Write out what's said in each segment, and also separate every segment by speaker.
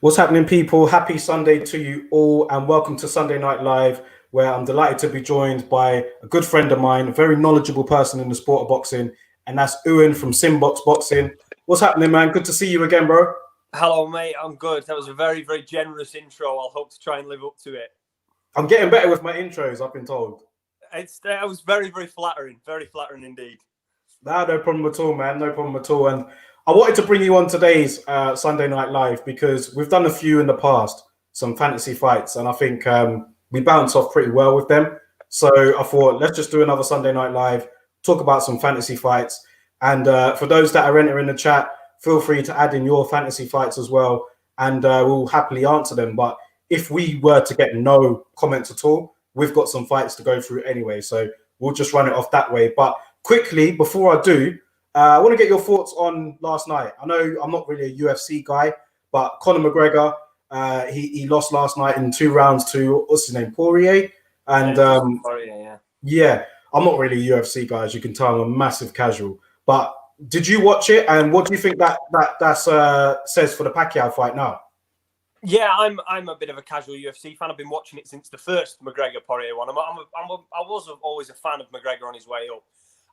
Speaker 1: What's happening, people? Happy Sunday to you all, and welcome to Sunday Night Live, where I'm delighted to be joined by a good friend of mine, a very knowledgeable person in the sport of boxing, and that's Ewan from Simbox Boxing. What's happening, man? Good to see you again, bro.
Speaker 2: Hello, mate. I'm good. That was a very, very generous intro. I'll hope to try and live up to it.
Speaker 1: I'm getting better with my intros, I've been told.
Speaker 2: That was very, very flattering. Very flattering indeed.
Speaker 1: No problem at all, man. No problem at all. And I wanted to bring you on today's Sunday Night Live because we've done a few in the past, some fantasy fights, and I think we bounce off pretty well with them. So I thought, let's just do another Sunday Night Live, talk about some fantasy fights. And for those that are entering the chat, feel free to add in your fantasy fights as well, and we'll happily answer them. But if we were to get no comments at all, we've got some fights to go through anyway. So we'll just run it off that way. But quickly, before I do, I want to get your thoughts on last night. I know I'm not really a UFC guy, but Conor McGregor, he lost last night in 2 rounds to, what's his name, Poirier? And yeah, I'm not really a UFC guy, as you can tell. I'm a massive casual. But did you watch it? And what do you think that says for the Pacquiao fight now?
Speaker 2: Yeah, I'm a bit of a casual UFC fan. I've been watching it since the first McGregor-Poirier one. I was always a fan of McGregor on his way up.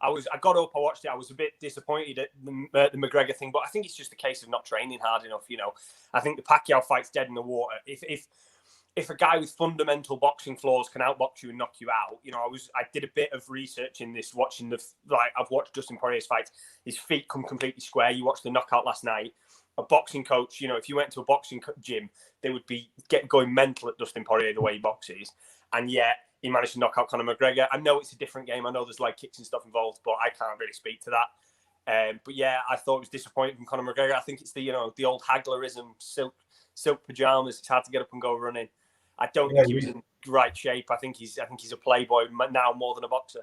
Speaker 2: I got up, I watched it. I was a bit disappointed at the McGregor thing, but I think it's just a case of not training hard enough. You know, I think the Pacquiao fight's dead in the water. If a guy with fundamental boxing flaws can outbox you and knock you out, you know, I did a bit of research in this, watching I've watched Dustin Poirier's fights. His feet come completely square. You watched the knockout last night. A boxing coach, you know, if you went to a boxing gym, they would be going mental at Dustin Poirier the way he boxes, and yet he managed to knock out Conor McGregor. I know it's a different game. I know there's like kicks and stuff involved, but I can't really speak to that. But yeah, I thought it was disappointing from Conor McGregor. I think it's the old hagglerism, silk pajamas. It's hard to get up and go running. I don't think he was in right shape. I think he's a playboy now more than a boxer.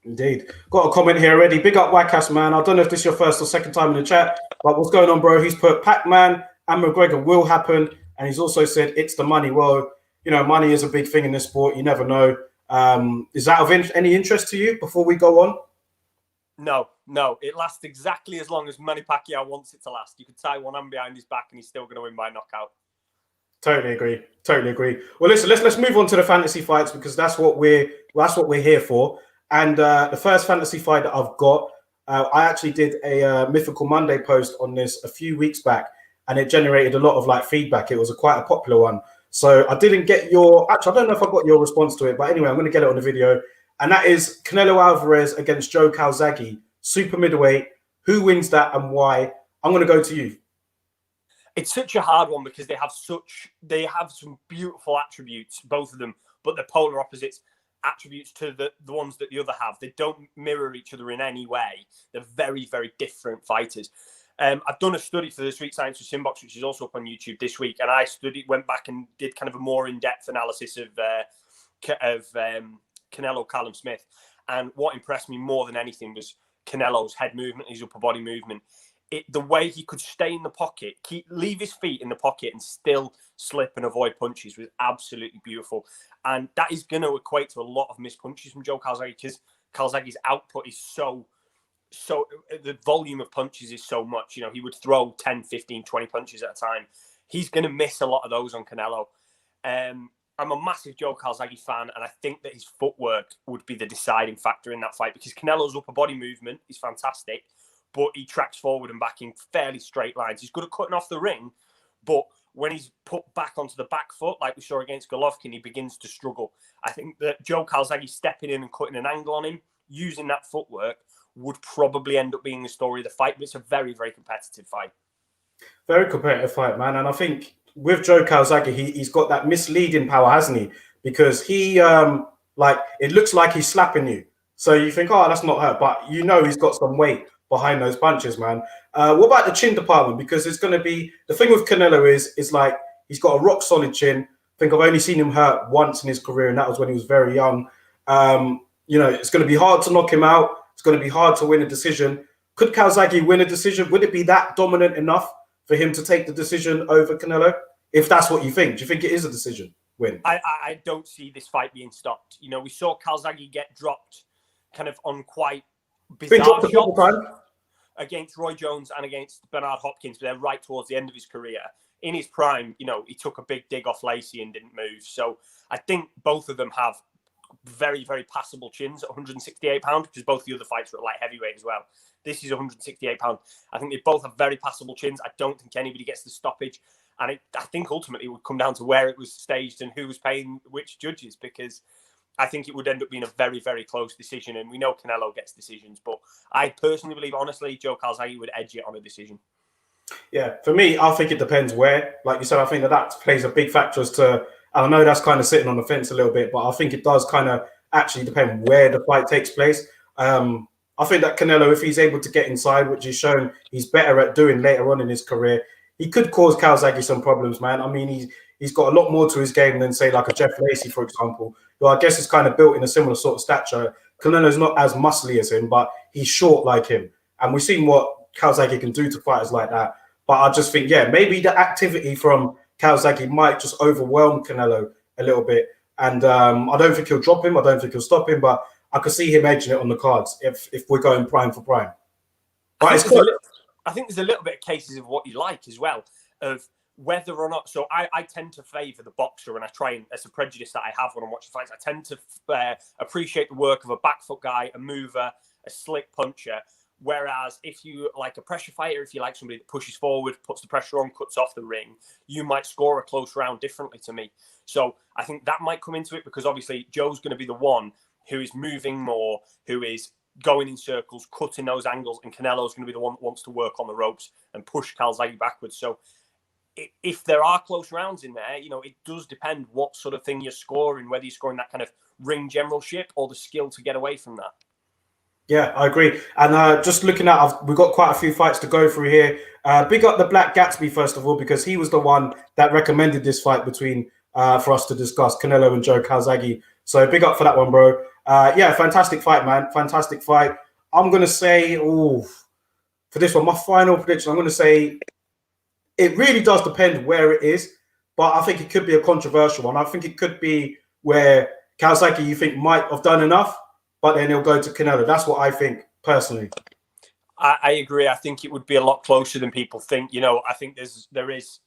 Speaker 1: Indeed. Got a comment here already. Big up Wackass, man. I don't know if this is your first or second time in the chat, but what's going on, bro? He's put Pac-Man and McGregor will happen, and he's also said it's the money. Well, you know, money is a big thing in this sport. You never know. Is that of any interest to you before we go on?
Speaker 2: No. It lasts exactly as long as Manny Pacquiao wants it to last. You could tie one hand behind his back and he's still going to win by knockout.
Speaker 1: Totally agree. Well, listen, let's move on to the fantasy fights because that's what we're here for. And the first fantasy fight that I've got, I actually did a Mythical Monday post on this a few weeks back, and it generated a lot of feedback. It was quite a popular one. So I didn't get your... Actually, I don't know if I got your response to it, but anyway, I'm going to get it on the video. And that is Canelo Alvarez against Joe Calzaghe, super middleweight. Who wins that and why? I'm going to go to you.
Speaker 2: It's such a hard one because they have some beautiful attributes, both of them, but they're polar opposites. Attributes to the ones that the other have. They don't mirror each other in any way. They're very, very different fighters. I've done a study for the Street Science for Simbox, which is also up on YouTube this week, and I went back and did kind of a more in-depth analysis of Canelo Callum Smith. And what impressed me more than anything was Canelo's head movement, his upper body movement. The way he could stay in the pocket, leave his feet in the pocket and still slip and avoid punches was absolutely beautiful. And that is going to equate to a lot of missed punches from Joe Calzaghe because Calzaghe's output is so the volume of punches is so much. You know, he would throw 10, 15, 20 punches at a time. He's going to miss a lot of those on Canelo. I'm a massive Joe Calzaghe fan, and I think that his footwork would be the deciding factor in that fight because Canelo's upper body movement is fantastic, but he tracks forward and back in fairly straight lines. He's good at cutting off the ring, but when he's put back onto the back foot, like we saw against Golovkin, he begins to struggle. I think that Joe Calzaghe stepping in and cutting an angle on him, using that footwork, would probably end up being the story of the fight, but it's a very, very competitive fight.
Speaker 1: Very competitive fight, man. And I think with Joe Calzaghe, he's got that misleading power, hasn't he? Because he, it looks like he's slapping you. So you think, oh, that's not hurt. But you know he's got some weight behind those punches, man. What about the chin department? Because it's going to be... The thing with Canelo is like he's got a rock-solid chin. I think I've only seen him hurt once in his career, and that was when he was very young. It's going to be hard to knock him out. It's going to be hard to win a decision. Could Calzaghe win a decision? Would it be that dominant enough for him to take the decision over Canelo? If that's what you think. Do you think it is a decision win?
Speaker 2: I don't see this fight being stopped. You know, we saw Calzaghe get dropped kind of on quite bizarre shots. against Roy Jones and against Bernard Hopkins, but they're right towards the end of his career. In his prime, you know, he took a big dig off Lacey and didn't move. So I think both of them have very, very passable chins at 168 pounds, because both the other fights were at light heavyweight as well. This is 168 pounds. I think they both have very passable chins. I don't think anybody gets the stoppage. And I think ultimately it would come down to where it was staged and who was paying which judges, because I think it would end up being a very, very close decision. And we know Canelo gets decisions, but I personally believe, honestly, Joe Calzaghe would edge it on a decision.
Speaker 1: Yeah, for me, I think it depends where. Like you said, I think that plays a big factor as to, and I know that's kind of sitting on the fence a little bit, but I think it does kind of actually depend where the fight takes place. I think that Canelo, if he's able to get inside, which he's shown he's better at doing later on in his career, he could cause Calzaghe some problems, man. I mean, he's got a lot more to his game than, say, like a Jeff Lacey, for example, who I guess is kind of built in a similar sort of stature. Canelo's not as muscly as him, but he's short like him. And we've seen what Calzaghe can do to fighters like that. But I just think, yeah, maybe the activity from Calzaghe might just overwhelm Canelo a little bit. And I don't think he'll drop him. I don't think he'll stop him. But I could see him edging it on the cards if we're going prime for prime. But
Speaker 2: I think there's a little bit of cases of what you like as well, of whether or not. So I tend to favour the boxer, and I try, and it's a prejudice that I have when I'm watching fights. I tend to appreciate the work of a back foot guy, a mover, a slick puncher. Whereas if you like a pressure fighter, if you like somebody that pushes forward, puts the pressure on, cuts off the ring, you might score a close round differently to me. So I think that might come into it, because obviously Joe's going to be the one who is moving more, who is going in circles, cutting those angles, and Canelo's going to be the one that wants to work on the ropes and push Calzaghe backwards. So if there are close rounds in there, you know, it does depend what sort of thing you're scoring, whether you're scoring that kind of ring generalship or the skill to get away from that.
Speaker 1: Yeah, I agree. And just looking at, we've got quite a few fights to go through here. Big up the Black Gatsby, first of all, because he was the one that recommended this fight between, for us to discuss, Canelo and Joe Calzaghe. So big up for that one, bro. Yeah, fantastic fight, man. Fantastic fight. I'm going to say, for this one, my final prediction, I'm going to say it really does depend where it is, but I think it could be a controversial one. I think it could be where Calzaghe, you think, might have done enough, but then he'll go to Canelo. That's what I think, personally.
Speaker 2: I agree. I think it would be a lot closer than people think. You know, I think there is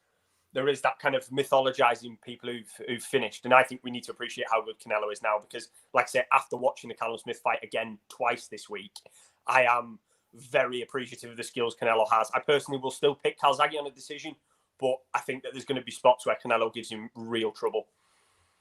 Speaker 2: that kind of mythologizing people who've finished. And I think we need to appreciate how good Canelo is now, because, like I say, after watching the Callum Smith fight again twice this week, I am very appreciative of the skills Canelo has. I personally will still pick Calzaghe on a decision, but I think that there's going to be spots where Canelo gives him real trouble.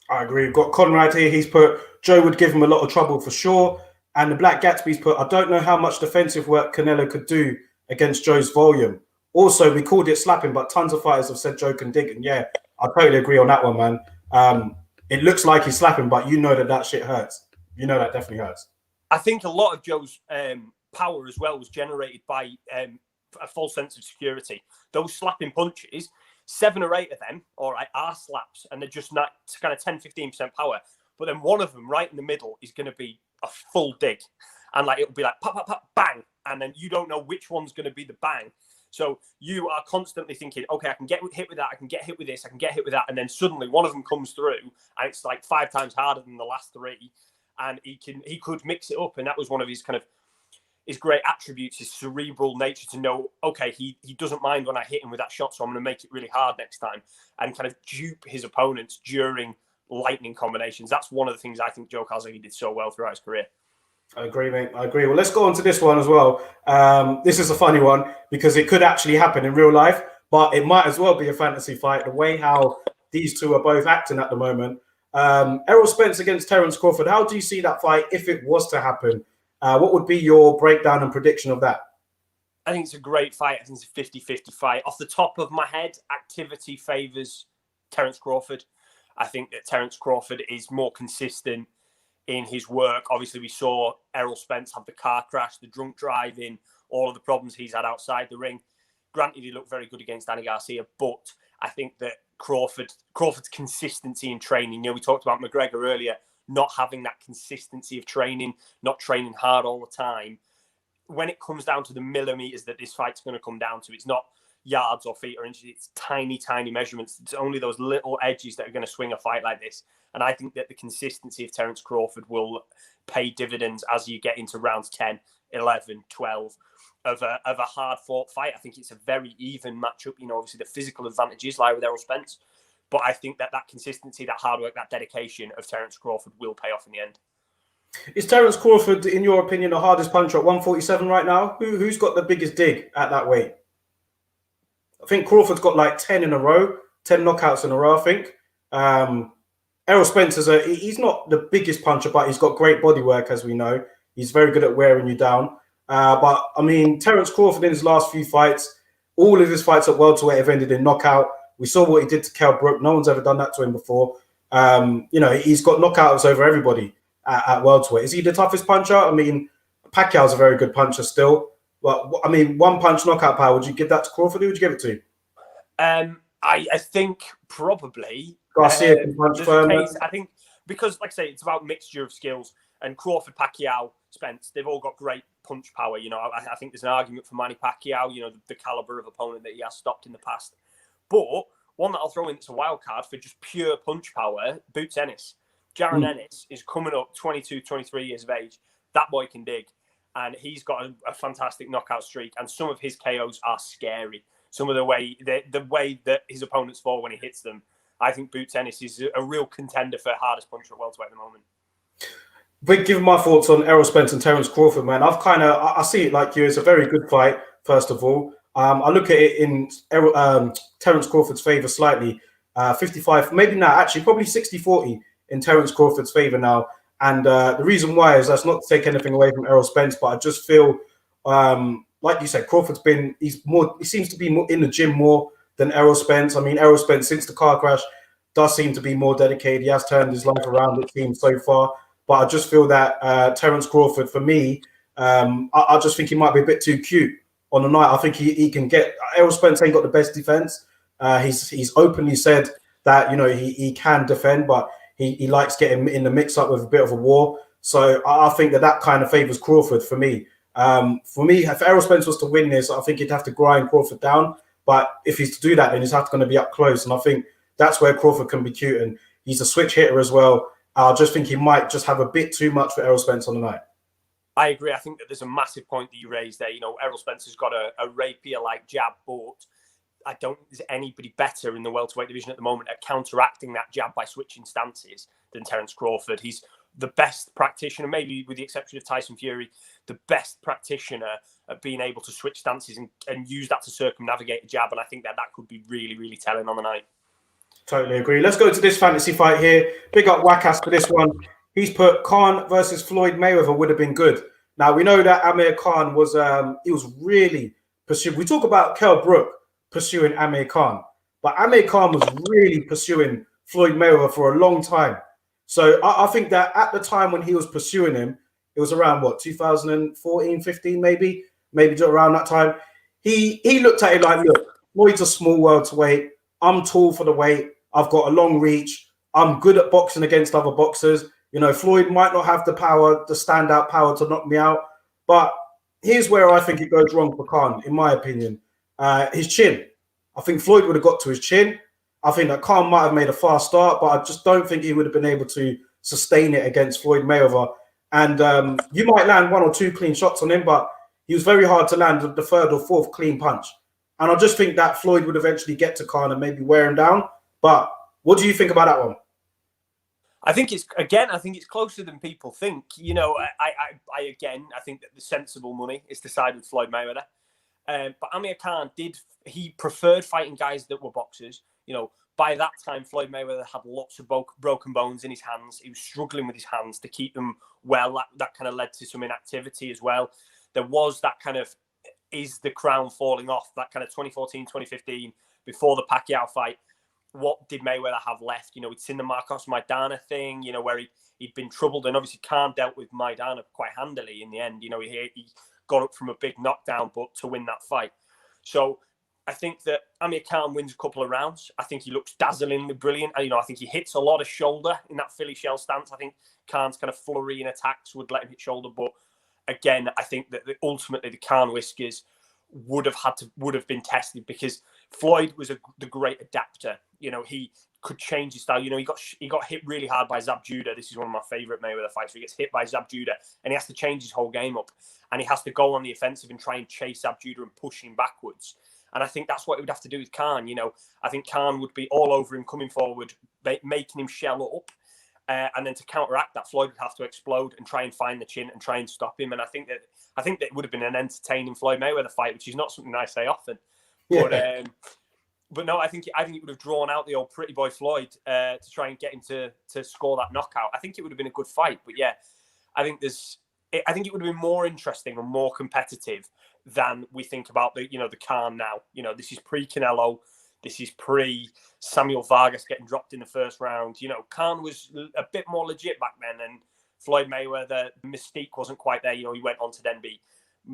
Speaker 1: I agree. We've got Konrad here. He's put, Joe would give him a lot of trouble for sure. And the Black Gatsby's put, I don't know how much defensive work Canelo could do against Joe's volume. Also, we called it slapping, but tons of fighters have said Joe can dig. And yeah, I totally agree on that one, man. It looks like he's slapping, but you know that shit hurts. You know that definitely hurts.
Speaker 2: I think a lot of Joe's power as well was generated by a false sense of security. Those slapping punches, 7 or 8 of them, all right, are slaps, and they're just not kind of 10-15% power. But then one of them right in the middle is going to be a full dig. And like it'll be like pop, pop, pop, bang. And then you don't know which one's going to be the bang. So you are constantly thinking, okay, I can get hit with that, I can get hit with this, I can get hit with that. And then suddenly one of them comes through and it's like 5 times harder than the last 3. And he could mix it up. And that was one of his kind of his great attributes, his cerebral nature, to know, okay, he doesn't mind when I hit him with that shot, so I'm going to make it really hard next time, and kind of dupe his opponents during lightning combinations. That's one of the things I think Joe Calzaghe did so well throughout his career.
Speaker 1: I agree, mate. I agree. Well, let's go on to this one as well. This is a funny one because it could actually happen in real life, but it might as well be a fantasy fight, the way how these two are both acting at the moment. Errol Spence against Terence Crawford. How do you see that fight if it was to happen? What would be your breakdown and prediction of that?
Speaker 2: I think it's a great fight. I think it's a 50-50 fight. Off the top of my head, activity favours Terence Crawford. I think that Terence Crawford is more consistent in his work. Obviously, we saw Errol Spence have the car crash, the drunk driving, all of the problems he's had outside the ring. Granted, he looked very good against Danny Garcia, but I think that Crawford's consistency in training, we talked about McGregor earlier, not having that consistency of training, not training hard all the time. When it comes down to the millimeters that this fight's going to come down to, it's not yards or feet or inches, it's tiny, tiny measurements. It's only those little edges that are going to swing a fight like this. And I think that the consistency of Terence Crawford will pay dividends as you get into rounds 10, 11, 12. of a hard fought fight. I think it's a very even matchup. You know, obviously the physical advantages lie with Errol Spence, but I think that consistency, that hard work, that dedication of Terence Crawford will pay off in the end.
Speaker 1: Is Terence Crawford, in your opinion, the hardest puncher at 147 right now? Who's got the biggest dig at that weight? I think Crawford's got like 10 in a row, 10 knockouts in a row, I think. Errol Spence he's not the biggest puncher, but he's got great body work, as we know. He's very good at wearing you down. But I mean, Terence Crawford in his last few fights, all of his fights at welterweight have ended in knockout. We saw what he did to Kell Brook. No one's ever done that to him before. You know, he's got knockouts over everybody at welterweight. Is he the toughest puncher? I mean, Pacquiao's a very good puncher still. But I mean, one punch knockout power. Would you give that to Crawford? Who would you give it to?
Speaker 2: I think probably
Speaker 1: Garcia can punch firm.
Speaker 2: I think because, like I say, it's about mixture of skills. And Crawford, Pacquiao, Spence, they've all got great punch power. You know, I think there's an argument for Manny Pacquiao, you know, the caliber of opponent that he has stopped in the past. But one that I'll throw in that's a wild card for just pure punch power, Boots Ennis. Jaron Ennis is coming up 22, 23 years of age. That boy can dig. And he's got a fantastic knockout streak. And some of his KOs are scary. Some of the way that his opponents fall when he hits them. I think Boots Ennis is a real contender for hardest puncher at welterweight at the moment.
Speaker 1: But given my thoughts on Errol Spence and Terence Crawford, man, I see it like you. It's a very good fight, first of all. I look at it in Terence Crawford's favour slightly. 55, maybe not, actually, probably 60-40 in Terence Crawford's favour now. And the reason why is that's not to take anything away from Errol Spence, but I just feel, like you said, he seems to be more in the gym more than Errol Spence. I mean, Errol Spence, since the car crash, does seem to be more dedicated. He has turned his life around, it seems, so far. But I just feel that Terence Crawford, for me, I just think he might be a bit too cute on the night. I think he can get... Errol Spence ain't got the best defense. He's openly said that, you know, he can defend, but he likes getting in the mix-up with a bit of a war. So I think that kind of favours Crawford for me. If Errol Spence was to win this, I think he'd have to grind Crawford down. But if he's to do that, then he's going to be up close. And I think that's where Crawford can be cute. And he's a switch hitter as well. I just think he might just have a bit too much for Errol Spence on the night.
Speaker 2: I agree. I think that there's a massive point that you raised there. You know, Errol Spence has got a rapier-like jab, but I don't think there's anybody better in the welterweight division at the moment at counteracting that jab by switching stances than Terence Crawford. He's the best practitioner, maybe with the exception of Tyson Fury, the best practitioner at being able to switch stances and use that to circumnavigate a jab. And I think that could be really, really telling on the night.
Speaker 1: Totally agree. Let's go to this fantasy fight here. Big up Wackas for this one. He's put Khan versus Floyd Mayweather would have been good. Now, we know that Amir Khan was really pursuing. We talk about Kell Brook pursuing Amir Khan, but Amir Khan was really pursuing Floyd Mayweather for a long time. So I think that at the time when he was pursuing him, it was around, 2014, 15 maybe around that time. He looked at it like, look, Floyd's a small welterweight. I'm tall for the weight. I've got a long reach. I'm good at boxing against other boxers. You know, Floyd might not have the power, the standout power to knock me out. But here's where I think it goes wrong for Khan, in my opinion. His chin. I think Floyd would have got to his chin. I think that Khan might have made a fast start, but I just don't think he would have been able to sustain it against Floyd Mayweather. And you might land one or two clean shots on him, but he was very hard to land the third or fourth clean punch. And I just think that Floyd would eventually get to Khan and maybe wear him down. But what do you think about that one?
Speaker 2: I think it's closer than people think. You know, I think that the sensible money is to side with Floyd Mayweather. But Amir Khan he preferred fighting guys that were boxers. You know, by that time, Floyd Mayweather had lots of broken bones in his hands. He was struggling with his hands to keep them well. That kind of led to some inactivity as well. There was that kind of, is the crown falling off? That kind of 2014, 2015, before the Pacquiao fight. What did Mayweather have left? You know, we'd seen the Marcos Maidana thing, you know, where he'd been troubled. And obviously Khan dealt with Maidana quite handily in the end. You know, he got up from a big knockdown, but to win that fight. So I think that Amir Khan wins a couple of rounds. I think he looks dazzlingly brilliant. And, you know, I think he hits a lot of shoulder in that Philly shell stance. I think Khan's kind of flurry in attacks would let him hit shoulder. But again, I think that ultimately the Khan whiskers would have been tested, because Floyd was the great adapter. He could change his style. He got hit really hard by Zab Judah. This is one of my favorite Mayweather fights, where he gets hit by Zab Judah and he has to change his whole game up, and he has to go on the offensive and try and chase Zab Judah and push him backwards. And I think that's what he would have to do with Khan. I think Khan would be all over him, coming forward, making him shell up. And then to counteract that, Floyd would have to explode and try and find the chin and try and stop him. And I think that it would have been an entertaining Floyd Mayweather fight, which is not something I say often. Yeah. But no, I think it would have drawn out the old pretty boy Floyd to try and get him to score that knockout. I think it would have been a good fight. But yeah, I think it would have been more interesting and more competitive than we think about the Khan now. This is pre-Canelo. This is pre-Samuel Vargas getting dropped in the first round. Khan was a bit more legit back then, and Floyd Mayweather, the mystique wasn't quite there. He went on to then beat,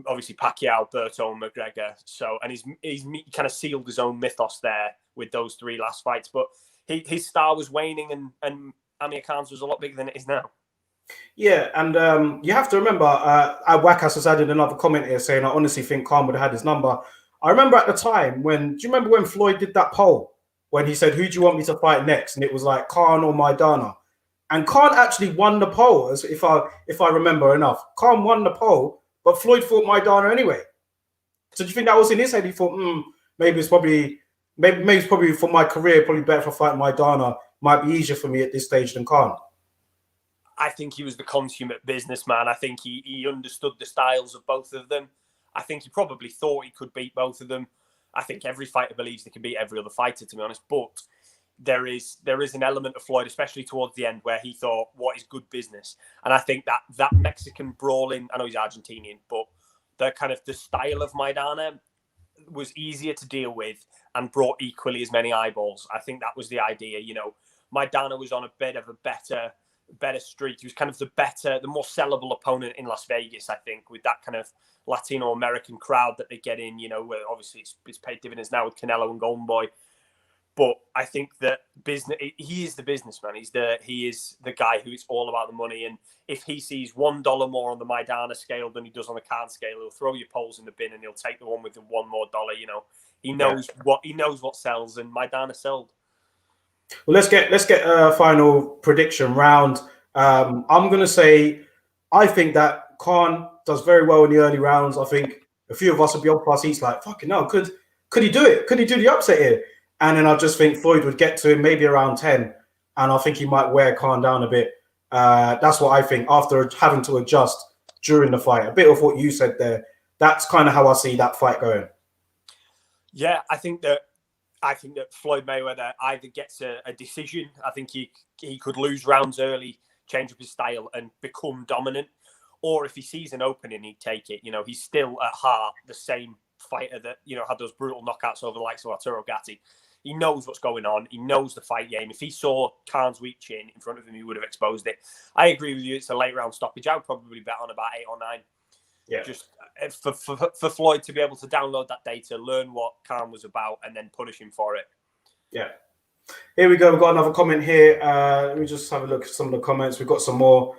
Speaker 2: obviously, Pacquiao, McGregor. So, and he kind of sealed his own mythos there with those 3 last fights. But his star was waning, and Amir Khan's was a lot bigger than it is now.
Speaker 1: Yeah, and you have to remember, Wakas has added another comment here saying, I honestly think Khan would have had his number. I remember at the time do you remember when Floyd did that poll when he said, who do you want me to fight next? And it was like Khan or Maidana. And Khan actually won the poll, if I remember enough. Khan won the poll, but Floyd fought Maidana anyway. So do you think that was in his head? He thought, maybe it's probably for my career, probably better if I fight Maidana. Might be easier for me at this stage than Khan.
Speaker 2: I think he was the consummate businessman. I think he understood the styles of both of them. I think he probably thought he could beat both of them. I think every fighter believes they can beat every other fighter, to be honest. But there is an element of Floyd, especially towards the end, where he thought, what is good business? And I think that Mexican brawling, I know he's Argentinian, but the style of Maidana was easier to deal with and brought equally as many eyeballs. I think that was the idea. Maidana was on a bit of a better streak. He was kind of the more sellable opponent in Las Vegas, I think, with that kind of Latino American crowd that they get in, where obviously it's paid dividends now with Canelo and Golden Boy. But I think that he is the businessman. He is the guy who is all about the money. And if he sees $1 more on the Maidana scale than he does on the Khan scale, he'll throw your polls in the bin and he'll take the one with the $1 more. He knows what sells, and Maidana sold.
Speaker 1: Well, let's get a final prediction round. I'm going to say I think that Khan does very well in the early rounds. I think a few of us will be off our seats like, fucking hell, could he do it? Could he do the upset here? And then I just think Floyd would get to him maybe around 10, and I think he might wear Khan down a bit. That's what I think after having to adjust during the fight. A bit of what you said there. That's kind of how I see that fight going.
Speaker 2: Yeah, I think that Floyd Mayweather either gets a decision. I think he could lose rounds early, change up his style and become dominant. Or if he sees an opening, he'd take it. He's still at heart the same fighter that, had those brutal knockouts over the likes of Arturo Gatti. He knows what's going on. He knows the fight game. If he saw Khan's weak chin in front of him, he would have exposed it. I agree with you. It's a late round stoppage. I would probably bet on about 8 or 9. Yeah. Just for Floyd to be able to download that data, learn what Khan was about, and then punish him for it.
Speaker 1: Yeah. Here we go. We've got another comment here. Let me just have a look at some of the comments. We've got some more.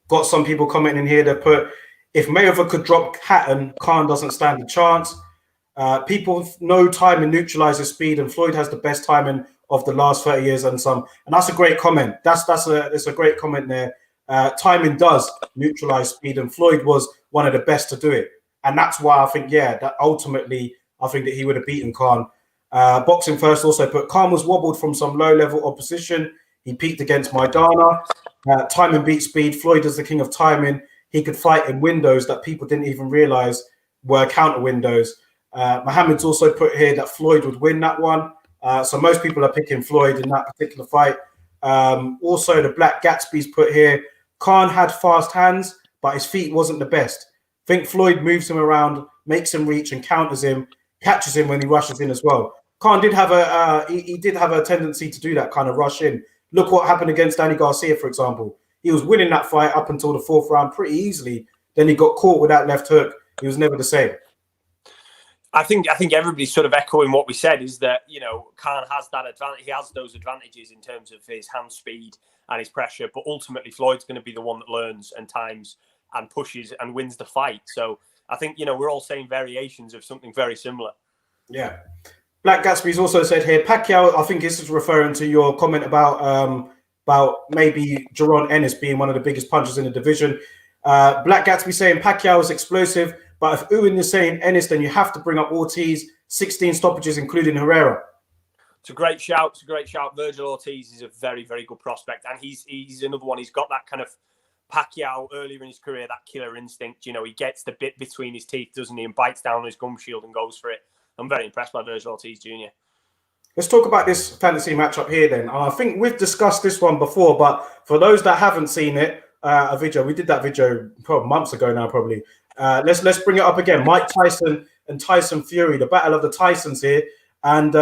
Speaker 1: Got some people commenting in here that put, if Mayweather could drop Hatton, Khan doesn't stand a chance. People know timing neutralizes speed, and Floyd has the best timing of the last 30 years and some. And that's a great comment. It's a great comment there. Timing does neutralize speed, and Floyd was one of the best to do it. And that's why I think, that ultimately, I think that he would have beaten Khan. Boxing First also put, Khan was wobbled from some low-level opposition. He peaked against Maidana. Timing beats speed. Floyd is the king of timing. He could fight in windows that people didn't even realize were counter windows. Mohammed's also put here that Floyd would win that one. So most people are picking Floyd in that particular fight. Also, the Black Gatsby's put here, Khan had fast hands, but his feet wasn't the best. Think Floyd moves him around, makes him reach and counters him, catches him when he rushes in as well. Khan did have he did have a tendency to do that kind of rush in. Look what happened against Danny Garcia, for example. He was winning that fight up until the 4th round pretty easily. Then he got caught with that left hook. He was never the same.
Speaker 2: I think everybody's sort of echoing what we said, is that, Khan has that advantage. He has those advantages in terms of his hand speed and his pressure, but ultimately Floyd's going to be the one that learns and times and pushes and wins the fight. So I think, we're all saying variations of something very similar.
Speaker 1: Yeah. Black Gatsby's also said here, Pacquiao, I think this is referring to your comment about maybe Jaron Ennis being one of the biggest punchers in the division. Black Gatsby saying Pacquiao is explosive, but if Uwin is saying Ennis, then you have to bring up Ortiz, 16 stoppages, including Herrera.
Speaker 2: It's a great shout. It's a great shout. Virgil Ortiz is a very, very good prospect. And he's another one. He's got that kind of Pacquiao earlier in his career, that killer instinct. He gets the bit between his teeth, doesn't he, and bites down on his gum shield and goes for it. I'm very impressed by Virgil Ortiz Jr. Let's
Speaker 1: talk about this fantasy matchup here then. I think we've discussed this one before, but for those that haven't seen it, a video, we did that video probably months ago now, probably. Let's bring it up again. Mike Tyson and Tyson Fury, the battle of the Tysons here. And,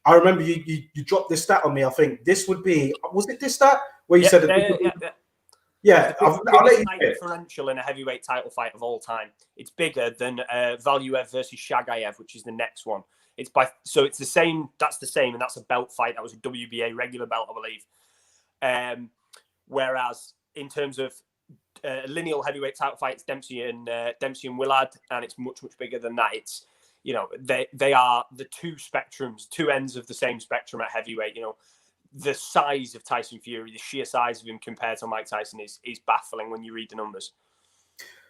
Speaker 1: I remember you dropped this stat on me. I think this would be, was it this stat? Where you said that? Yeah.
Speaker 2: I'll let you differential in a heavyweight title fight of all time. It's bigger than Valuev versus Shagayev, which is the next one. It's the same. That's the same, and that's a belt fight. That was a WBA regular belt, I believe. Whereas in terms of lineal heavyweight title fight, it's Dempsey and Willard, and it's much bigger than that. It's they are the two spectrums, two ends of the same spectrum at heavyweight. The size of Tyson Fury, the sheer size of him compared to Mike Tyson is baffling when you read the numbers.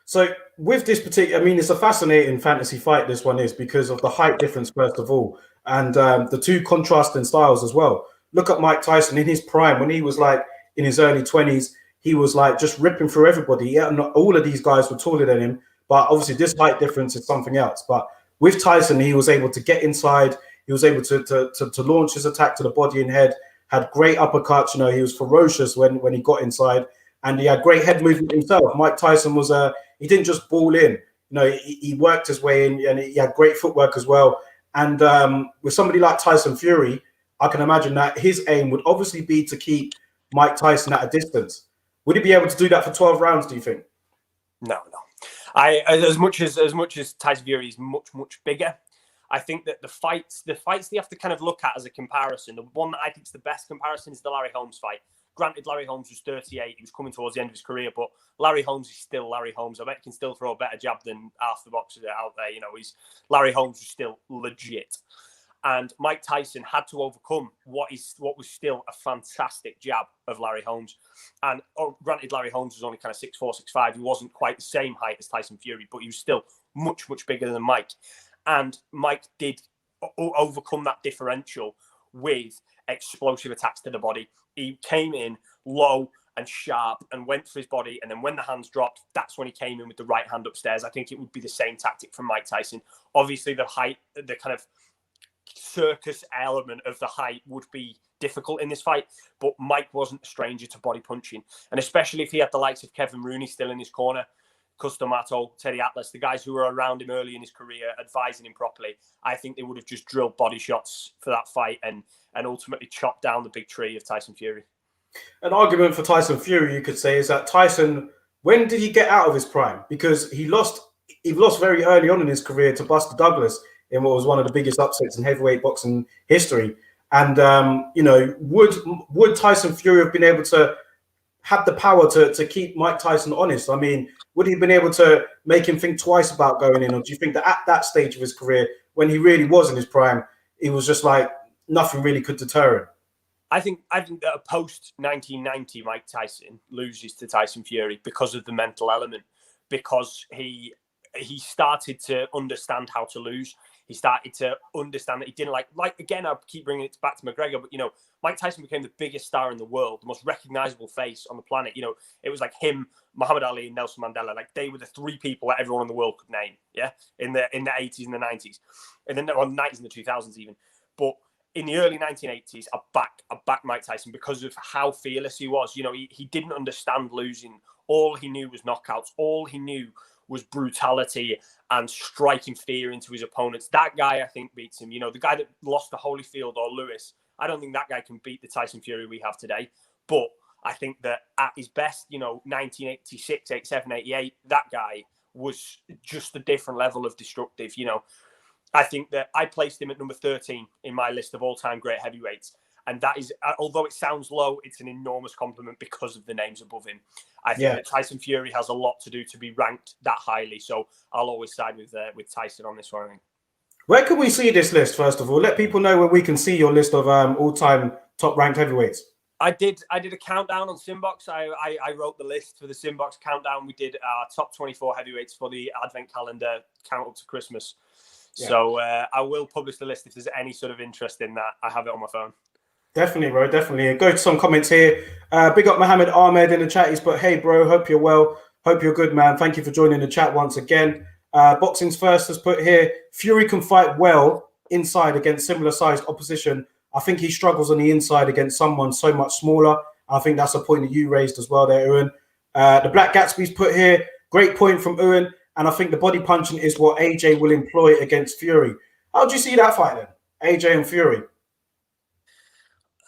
Speaker 1: So with this particular, it's a fascinating fantasy fight, this one is, because of the height difference, first of all, and the two contrasting styles as well. Look at Mike Tyson in his prime, when he was like in his early 20s, he was like just ripping through everybody. Yeah, not all of these guys were taller than him, but obviously this height difference is something else. But with Tyson, he was able to get inside. He was able to launch his attack to the body and head, had great uppercuts. He was ferocious when he got inside, and he had great head movement himself. Mike Tyson was he didn't just ball in. He worked his way in, and he had great footwork as well. And with somebody like Tyson Fury, I can imagine that his aim would obviously be to keep Mike Tyson at a distance. Would he be able to do that for 12 rounds, do you think?
Speaker 2: No. As much as Tyson Fury is much bigger, I think that the fights they have to kind of look at as a comparison. The one that I think is the best comparison is the Larry Holmes fight. Granted, Larry Holmes was 38. He was coming towards the end of his career, but Larry Holmes is still Larry Holmes. I bet he can still throw a better jab than half the boxers out there. Larry Holmes is still legit. And Mike Tyson had to overcome what was still a fantastic jab of Larry Holmes. And granted, Larry Holmes was only kind of 6'4", 6'5". He wasn't quite the same height as Tyson Fury, but he was still much bigger than Mike. And Mike did overcome that differential with explosive attacks to the body. He came in low and sharp and went for his body. And then when the hands dropped, that's when he came in with the right hand upstairs. I think it would be the same tactic from Mike Tyson. Obviously, the height, the kind of circus element of the height would be difficult in this fight, but Mike wasn't a stranger to body punching, and especially if he had the likes of Kevin Rooney still in his corner, Customato, Teddy Atlas, the guys who were around him early in his career advising him properly, I think they would have just drilled body shots for that fight and ultimately chopped down the big tree of Tyson Fury.
Speaker 1: An argument for Tyson Fury, you could say, is that Tyson, when did he get out of his prime? Because he lost very early on in his career to Buster Douglas in what was one of the biggest upsets in heavyweight boxing history. And, would Tyson Fury have been able to have the power to keep Mike Tyson honest? Would he have been able to make him think twice about going in? Or do you think that at that stage of his career, when he really was in his prime, it was just like nothing really could deter him?
Speaker 2: I think that post-1990 Mike Tyson loses to Tyson Fury because of the mental element, because he started to understand how to lose. He started to understand that he didn't like again, I keep bringing it back to McGregor, but, Mike Tyson became the biggest star in the world, the most recognizable face on the planet. It was like him, Muhammad Ali, and Nelson Mandela. Like, they were the three people that everyone in the world could name, in the 80s and the 90s. And then the 90s and the 2000s even. But in the early 1980s, I back Mike Tyson because of how fearless he was. He didn't understand losing. All he knew was knockouts. All he knew was brutality and striking fear into his opponents. That guy, I think, beats him. The guy that lost to Holyfield or Lewis, I don't think that guy can beat the Tyson Fury we have today. But I think that at his best, 1986, 87, 88, that guy was just a different level of destructive. I think that I placed him at number 13 in my list of all-time great heavyweights. And that is, although it sounds low, it's an enormous compliment because of the names above him. I think that Tyson Fury has a lot to do to be ranked that highly. So I'll always side with Tyson on this one, I think.
Speaker 1: Where can we see this list, first of all? Let people know where we can see your list of all-time top-ranked heavyweights.
Speaker 2: I did a countdown on Simbox. I wrote the list for the Simbox countdown. We did our top 24 heavyweights for the advent calendar count up to Christmas. Yeah. So I will publish the list if there's any sort of interest in that. I have it on my phone.
Speaker 1: Definitely, bro. Definitely. Go to some comments here. Big up Mohammed Ahmed in the chat. He's put, hey, bro, hope you're well. Hope you're good, man. Thank you for joining the chat once again. Boxing's First has put here, Fury can fight well inside against similar-sized opposition. I think he struggles on the inside against someone so much smaller. I think that's a point that you raised as well there, Ewan. The Black Gatsby's put here, great point from Ewan, and I think the body punching is what AJ will employ against Fury. How do you see that fight then, AJ and Fury?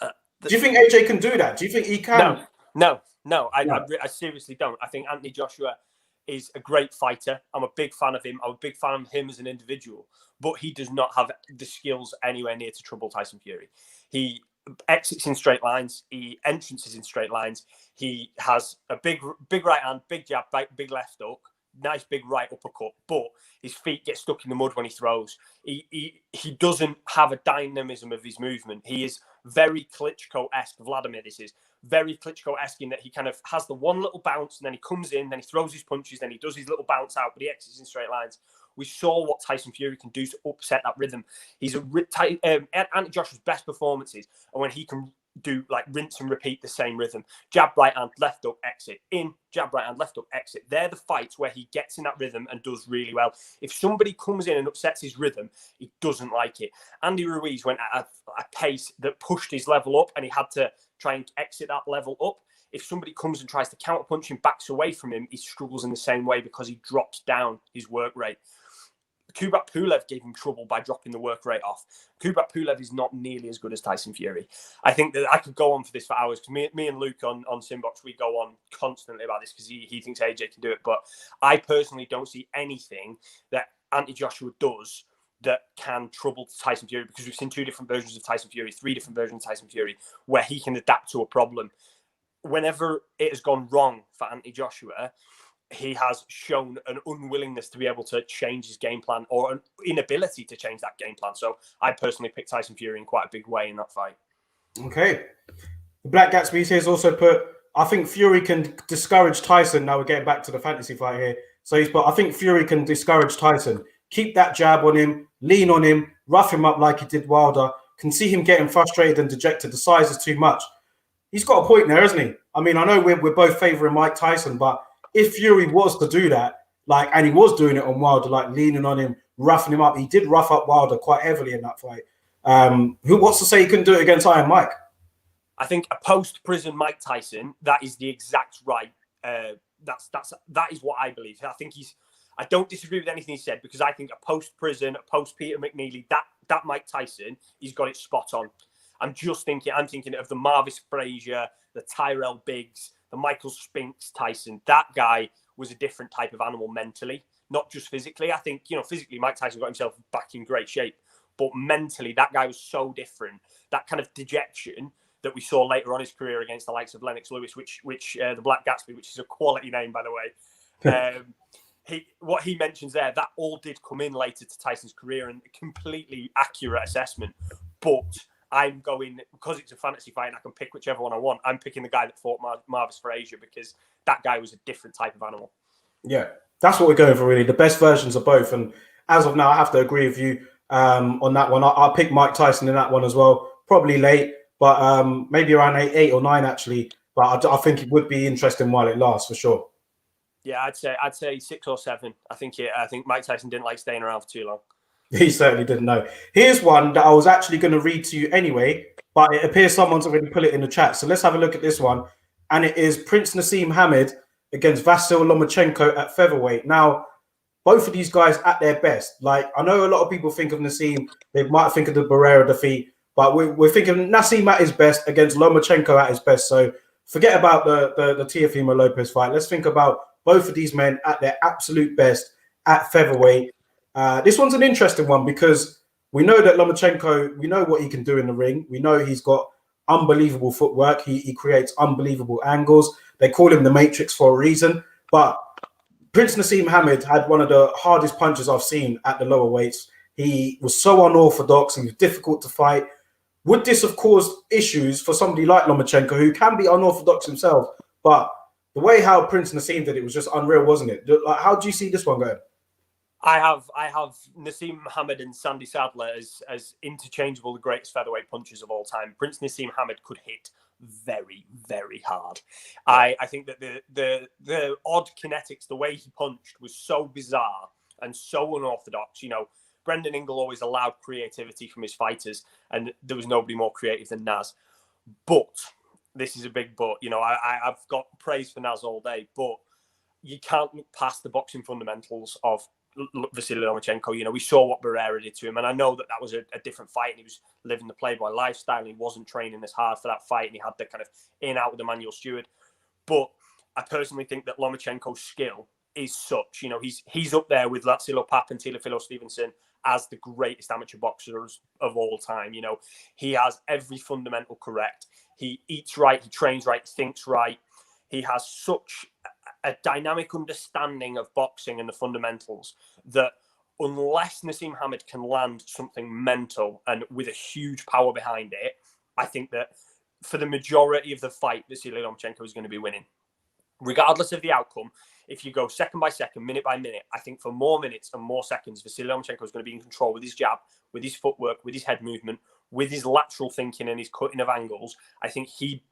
Speaker 1: Do you think AJ can do that? Do you think he can?
Speaker 2: No. I seriously don't. I think Anthony Joshua is a great fighter. I'm a big fan of him. I'm a big fan of him as an individual, but he does not have the skills anywhere near to trouble Tyson Fury. He exits in straight lines. He entrances in straight lines. He has a big right hand, big jab, big left hook, nice big right uppercut, but his feet get stuck in the mud when he throws. He doesn't have a dynamism of his movement. He is very Klitschko-esque. Vladimir, this is very Klitschko-esque in that he kind of has the one little bounce and then he comes in, then he throws his punches, then he does his little bounce out, but he exits in straight lines. We saw what Tyson Fury can do to upset that rhythm. He's Anthony Joshua's best performances, and when he can do like rinse and repeat the same rhythm. Jab, right hand, left hook, exit. In, jab, right hand, left hook, exit. They're the fights where he gets in that rhythm and does really well. If somebody comes in and upsets his rhythm, he doesn't like it. Andy Ruiz went at a pace that pushed his level up and he had to try and exit that level up. If somebody comes and tries to counterpunch him, backs away from him, he struggles in the same way because he drops down his work rate. Kubrat Pulev gave him trouble by dropping the work rate off. Kubrat Pulev is not nearly as good as Tyson Fury. I think that I could go on for this for hours because me and Luke on Simbox, we go on constantly about this because he thinks AJ can do it. But I personally don't see anything that Anthony Joshua does that can trouble Tyson Fury because we've seen two different versions of Tyson Fury, three different versions of Tyson Fury, where he can adapt to a problem. Whenever it has gone wrong for Anthony Joshua, he has shown an unwillingness to be able to change his game plan or an inability to change that game plan. So I personally picked Tyson Fury in quite a big way in that fight.
Speaker 1: Okay. Black Gatsby has also put, I think Fury can discourage Tyson. Now we're getting back to the fantasy fight here. So he's put, I think Fury can discourage Tyson. Keep that jab on him, lean on him, rough him up like he did Wilder. Can see him getting frustrated and dejected. The size is too much. He's got a point there, isn't he? I mean, I know we're both favouring Mike Tyson, but if Fury was to do that, like, and he was doing it on Wilder, like leaning on him, roughing him up, he did rough up Wilder quite heavily in that fight. What's to say he couldn't do it against Iron Mike?
Speaker 2: I think a post-prison Mike Tyson, that is the exact right. That is what I believe. I think I don't disagree with anything he said because I think a post-prison, a post-Peter McNeely, that Mike Tyson, he's got it spot on. I'm thinking of the Marvis Frazier, the Tyrell Biggs, the Michael Spinks Tyson. That guy was a different type of animal mentally, not just physically. I think, physically Mike Tyson got himself back in great shape, but mentally that guy was so different. That kind of dejection that we saw later on his career against the likes of Lennox Lewis, which the Black Gatsby, which is a quality name, by the way. What he mentions there, that all did come in later to Tyson's career and a completely accurate assessment. But I'm going, because it's a fantasy fight and I can pick whichever one I want, I'm picking the guy that fought Marvis Frazier because that guy was a different type of animal. Yeah, that's what we're going for, really. The best versions of both. And as of now, I have to agree with you on that one. I'll pick Mike Tyson in that one as well. Probably late, but maybe around 8 or 9, actually. But I think it would be interesting while it lasts, for sure. Yeah, I'd say 6 or 7. I think Mike Tyson didn't like staying around for too long. He certainly didn't know. Here's one that I was actually going to read to you anyway, but it appears someone's already put it in the chat. So let's have a look at this one. And it is Prince Naseem Hamed against Vasyl Lomachenko at featherweight. Now, both of these guys at their best. Like, I know a lot of people think of Naseem, they might think of the Barrera defeat, but we're thinking Naseem at his best against Lomachenko at his best. So forget about the Teofimo Lopez fight. Let's think about both of these men at their absolute best at featherweight. This one's an interesting one because we know that Lomachenko, we know what he can do in the ring. We know he's got
Speaker 1: unbelievable footwork. He creates unbelievable angles. They call him the Matrix for a reason. But Prince Naseem Hamed had one of the hardest punches I've seen at the lower weights. He was so unorthodox. He was difficult to fight. Would this have caused issues for somebody like Lomachenko, who can be unorthodox himself? But the way how Prince Naseem did it was just unreal, wasn't it? Like, how do you see this one going?
Speaker 2: I have Naseem Hamed and Sandy Sadler as interchangeable the greatest featherweight punchers of all time. Prince Naseem Hamed could hit very, very hard. Yeah. I think that the odd kinetics, the way he punched was so bizarre and so unorthodox. You know, Brendan Ingle always allowed creativity from his fighters, and there was nobody more creative than Naz. But this is a big but. You know, I've got praise for Naz all day, but you can't look past the boxing fundamentals of Vasily Lomachenko. You know, we saw what Barrera did to him, and I know that was a different fight, and he was living the Playboy lifestyle, and he wasn't training as hard for that fight, and he had the kind of in-out with Emmanuel Stewart. But I personally think that Lomachenko's skill is such, you know, he's up there with Latsilo Pap and Teofilo Stevenson as the greatest amateur boxers of all time. You know, he has every fundamental correct. He eats right, he trains right, thinks right. He has such a dynamic understanding of boxing and the fundamentals that unless Naseem Hamed can land something mental and with a huge power behind it, I think that for the majority of the fight, Vasily Lomachenko is going to be winning. Regardless of the outcome, if you go second by second, minute by minute, I think for more minutes and more seconds, Vasily Lomachenko is going to be in control with his jab, with his footwork, with his head movement, with his lateral thinking and his cutting of angles. I think he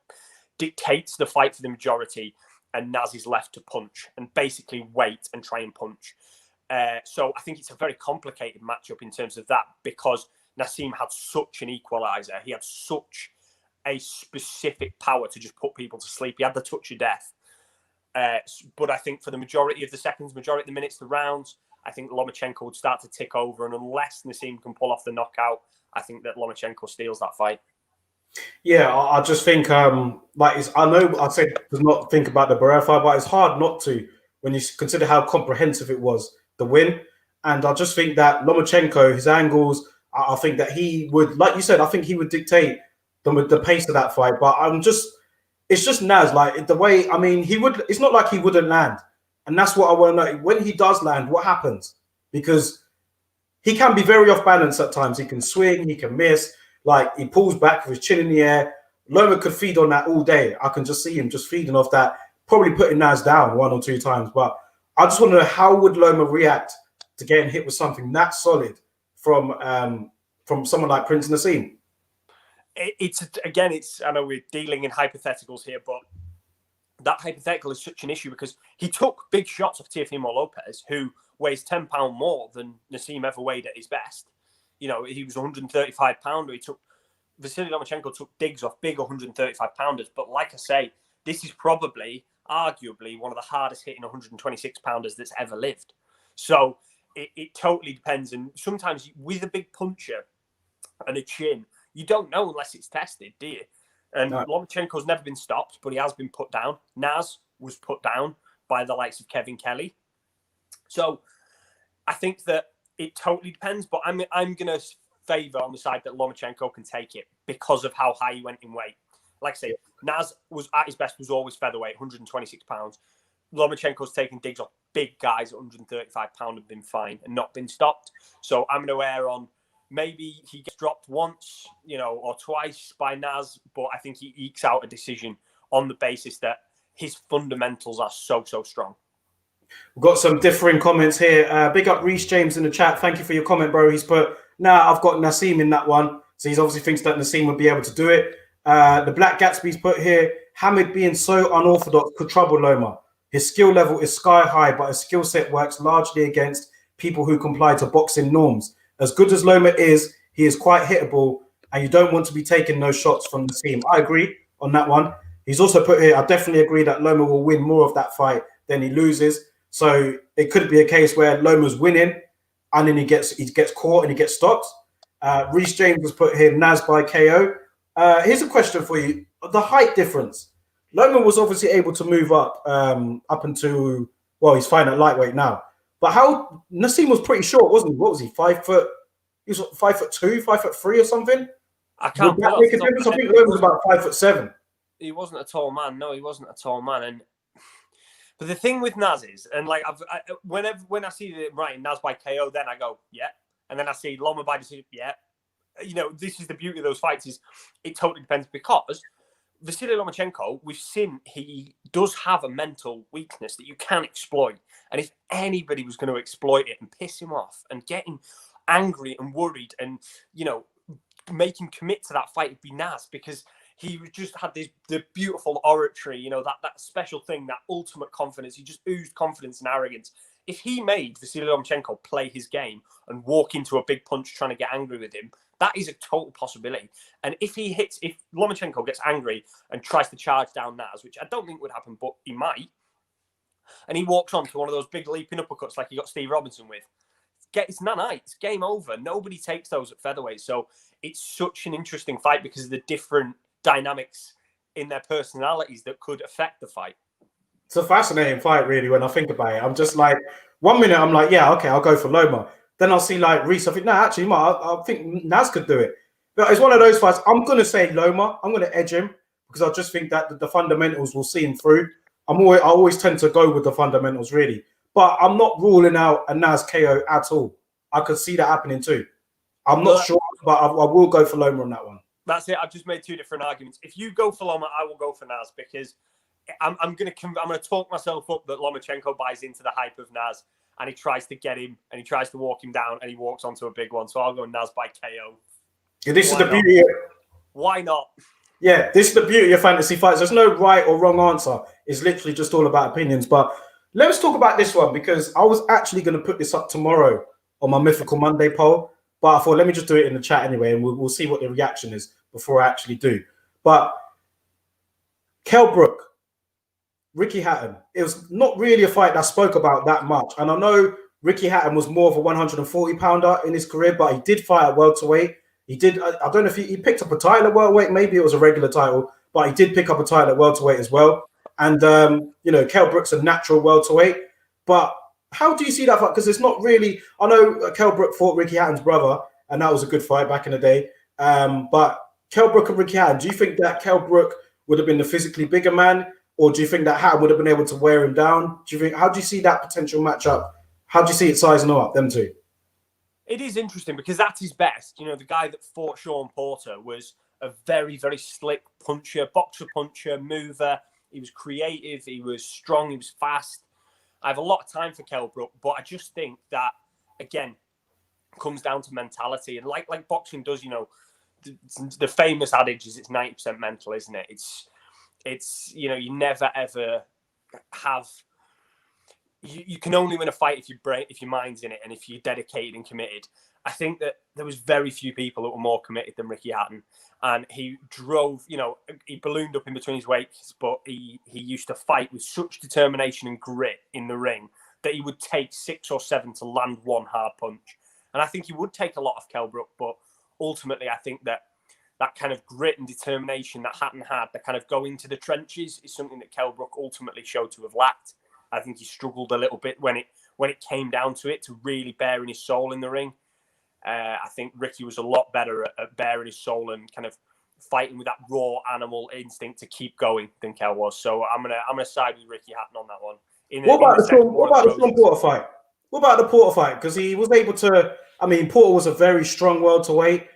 Speaker 2: dictates the fight for the majority, and Naz is left to punch and basically wait and try and punch. So I think it's a very complicated matchup in terms of that, because Naseem had such an equalizer. He had such a specific power to just put people to sleep. He had the touch of death. But I think for the majority of the seconds, majority of the minutes, the rounds, I think Lomachenko would start to tick over. And unless Naseem can pull off the knockout, I think that Lomachenko steals that fight.
Speaker 1: Yeah, I just think, I know I said to not think about the Barrera fight, but it's hard not to when you consider how comprehensive it was, the win. And I just think that Lomachenko, his angles, I think that he would, like you said, I think he would dictate the pace of that fight. But it's just Naz, like the way, I mean, it's not like he wouldn't land. And that's what I want to know. When he does land, what happens? Because he can be very off balance at times. He can swing, he can miss. Like, he pulls back with his chin in the air. Loma could feed on that all day. I can just see him just feeding off that, probably putting Naz down 1 or 2 times. But I just want to know, how would Loma react to getting hit with something that solid from someone like Prince Naseem?
Speaker 2: I know we're dealing in hypotheticals here, but that hypothetical is such an issue because he took big shots of Teofimo Lopez, who weighs 10 pounds more than Naseem ever weighed at his best. You know, he was 135 pounder. Vasily Lomachenko took digs off big 135 pounders. But like I say, this is probably, arguably, one of the hardest hitting 126 pounders that's ever lived. So it totally depends. And sometimes with a big puncher and a chin, you don't know unless it's tested, do you? And no. Lomachenko's never been stopped, but he has been put down. Naz was put down by the likes of Kevin Kelly. So I think that it totally depends, but I'm going to favour on the side that Lomachenko can take it because of how high he went in weight. Like I say, Naz was at his best, was always featherweight, 126 pounds. Lomachenko's taken digs off big guys at 135 pounds and been fine and not been stopped. So I'm going to err on maybe he gets dropped once, you know, or twice by Naz, but I think he ekes out a decision on the basis that his fundamentals are so strong.
Speaker 1: We've got some differing comments here. Big up Reece James in the chat. Thank you for your comment, bro. He's put, I've got Naseem in that one. So he obviously thinks that Naseem would be able to do it. The Black Gatsby's put here, Hamed being so unorthodox could trouble Loma. His skill level is sky high, but his skill set works largely against people who comply to boxing norms. As good as Loma is, he is quite hittable, and you don't want to be taking those shots from Naseem. I agree on that one. He's also put here, I definitely agree that Loma will win more of that fight than he loses. So it could be a case where Loma's winning and then he gets caught and he gets stopped. Reece James has put here Naz by KO. Here's a question for you. The height difference. Loma was obviously able to move up into, well, he's fighting at lightweight now. But Naseem was pretty short, wasn't he? What was he, 5 foot? He was 5'2", 5'3" or something?
Speaker 2: I
Speaker 1: Would
Speaker 2: can't put
Speaker 1: that
Speaker 2: it off
Speaker 1: make
Speaker 2: the
Speaker 1: a
Speaker 2: top of
Speaker 1: difference?
Speaker 2: my
Speaker 1: I
Speaker 2: head,
Speaker 1: think
Speaker 2: but
Speaker 1: Loma's about 5'7".
Speaker 2: he wasn't a tall man. No, he wasn't a tall man. And but the thing with Naz is, and like when I see the writing Naz by KO, then I go, yeah. And then I see Loma by decision, yeah. This is the beauty of those fights, is it totally depends, because Vasily Lomachenko, we've seen he does have a mental weakness that you can exploit. And if anybody was going to exploit it and piss him off and get him angry and worried and, make him commit to that fight, it'd be Naz, because he just had the beautiful oratory, that special thing, that ultimate confidence. He just oozed confidence and arrogance. If he made Vasily Lomachenko play his game and walk into a big punch trying to get angry with him, that is a total possibility. And if Lomachenko gets angry and tries to charge down Naz, which I don't think would happen, but he might, and he walks on to one of those big leaping uppercuts like he got Steve Robinson with, it's night. It's game over. Nobody takes those at featherweight. So it's such an interesting fight because of the different dynamics in their personalities that could affect the fight.
Speaker 1: It's a fascinating fight, really, when I think about it. I'm just like, 1 minute I'm like, yeah, okay, I'll go for Loma. Then I'll see like Reese. I think, no, actually, I think Naz could do it. But it's one of those fights. I'm going to say Loma. I'm going to edge him because I just think that the fundamentals will see him through. I always tend to go with the fundamentals, really. But I'm not ruling out a Naz KO at all. I could see that happening too. I'm not sure, but I will go for Loma on that one.
Speaker 2: That's it. I've just made two different arguments. If you go for Loma, I will go for Naz, because I'm going to talk myself up that Lomachenko buys into the hype of Naz, and he tries to get him and he tries to walk him down, and he walks onto a big one. So I'll go Naz by KO.
Speaker 1: Yeah, this is the beauty.
Speaker 2: Why not?
Speaker 1: Yeah, this is the beauty of fantasy fights. There's no right or wrong answer. It's literally just all about opinions. But let's talk about this one, because I was actually going to put this up tomorrow on my Mythical Monday poll. But I thought, let me just do it in the chat anyway, and we'll see what the reaction is before I actually do. But Kell Brook, Ricky Hatton. It was not really a fight that I spoke about that much. And I know Ricky Hatton was more of a 140-pounder in his career, but he did fight at welterweight. He did, I don't know if he picked up a title at welterweight. Maybe it was a regular title, but he did pick up a title at welterweight as well. And, Kell Brook's a natural welterweight. But how do you see that fight? Because it's not really, I know Kell Brook fought Ricky Hatton's brother, and that was a good fight back in the day. But Kell Brook and Ricky Hatton, do you think that Kell Brook would have been the physically bigger man? Or do you think that Hatton would have been able to wear him down? How do you see that potential matchup? How do you see it sizing up, them two?
Speaker 2: It is interesting because that's his best. The guy that fought Sean Porter was a very, very slick puncher, boxer puncher, mover. He was creative. He was strong. He was fast. I have a lot of time for Kell Brook, but I just think that, again, comes down to mentality. And like boxing does, the famous adage is it's 90% mental, isn't it? It's you never ever have. You can only win a fight if your mind's in it and if you're dedicated and committed. I think that there was very few people that were more committed than Ricky Hatton, and he drove. He ballooned up in between his weights, but he used to fight with such determination and grit in the ring that he would take 6 or 7 to land one hard punch. And I think he would take a lot of Kell Brook, but ultimately, I think that kind of grit and determination that Hatton had, that kind of going to the trenches, is something that Kell Brook ultimately showed to have lacked. I think he struggled a little bit when it came down to it, to really bearing his soul in the ring. I think Ricky was a lot better at bearing his soul and kind of fighting with that raw animal instinct to keep going than Kell was. So I'm gonna side with Ricky Hatton on that one.
Speaker 1: What about the Sean Porter fight? What about the Porter fight? Because he was able to. I mean, Porter was a very strong welterweight.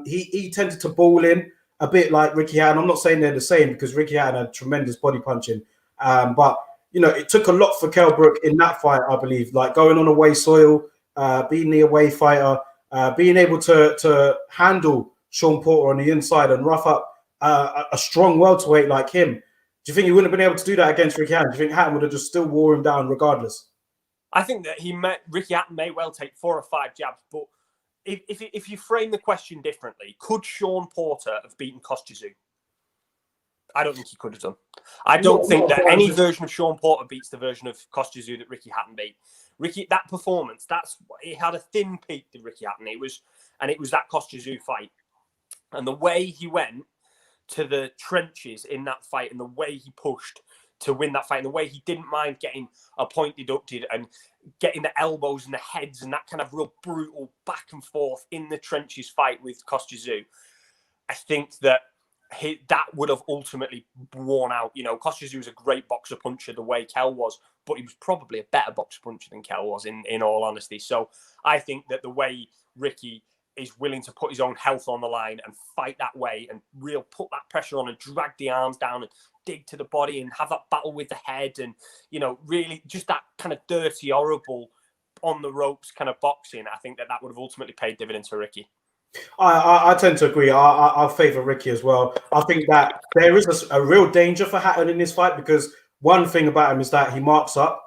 Speaker 1: He tended to ball in a bit like Ricky Hatton. I'm not saying they're the same, because Ricky Hatton had tremendous body punching, but it took a lot for Kell Brook in that fight, I believe, like going on away soil, being the away fighter, being able to handle Sean Porter on the inside and rough up a strong welterweight like him. Do you think he wouldn't have been able to do that against Ricky Hatton? Do you think Hatton would have just still wore him down regardless?
Speaker 2: I think that Ricky Hatton may well take 4 or 5 jabs, but if you frame the question differently, could Sean Porter have beaten Kostya? I don't think he could have done. I don't think that any version of Sean Porter beats the version of Kostya that Ricky Hatton beat. That performance, it had a thin peak to Ricky Hatton. It was that Kostya fight. And the way he went to the trenches in that fight, and the way he pushed to win that fight, and the way he didn't mind getting a point deducted and getting the elbows and the heads and that kind of real brutal back and forth in the trenches fight with Kostya. I think that that would have ultimately worn out. You know, Kostya was a great boxer puncher the way Kell was, but he was probably a better boxer puncher than Kell was, in all honesty. So I think that the way Ricky is willing to put his own health on the line and fight that way and put that pressure on and drag the arms down and dig to the body and have that battle with the head and, you know, really just that kind of dirty, horrible, on the ropes kind of boxing, I think that would have ultimately paid dividends for Ricky.
Speaker 1: I tend to agree. I favour Ricky as well. I think that there is a real danger for Hatton in this fight because one thing about him is that he marks up.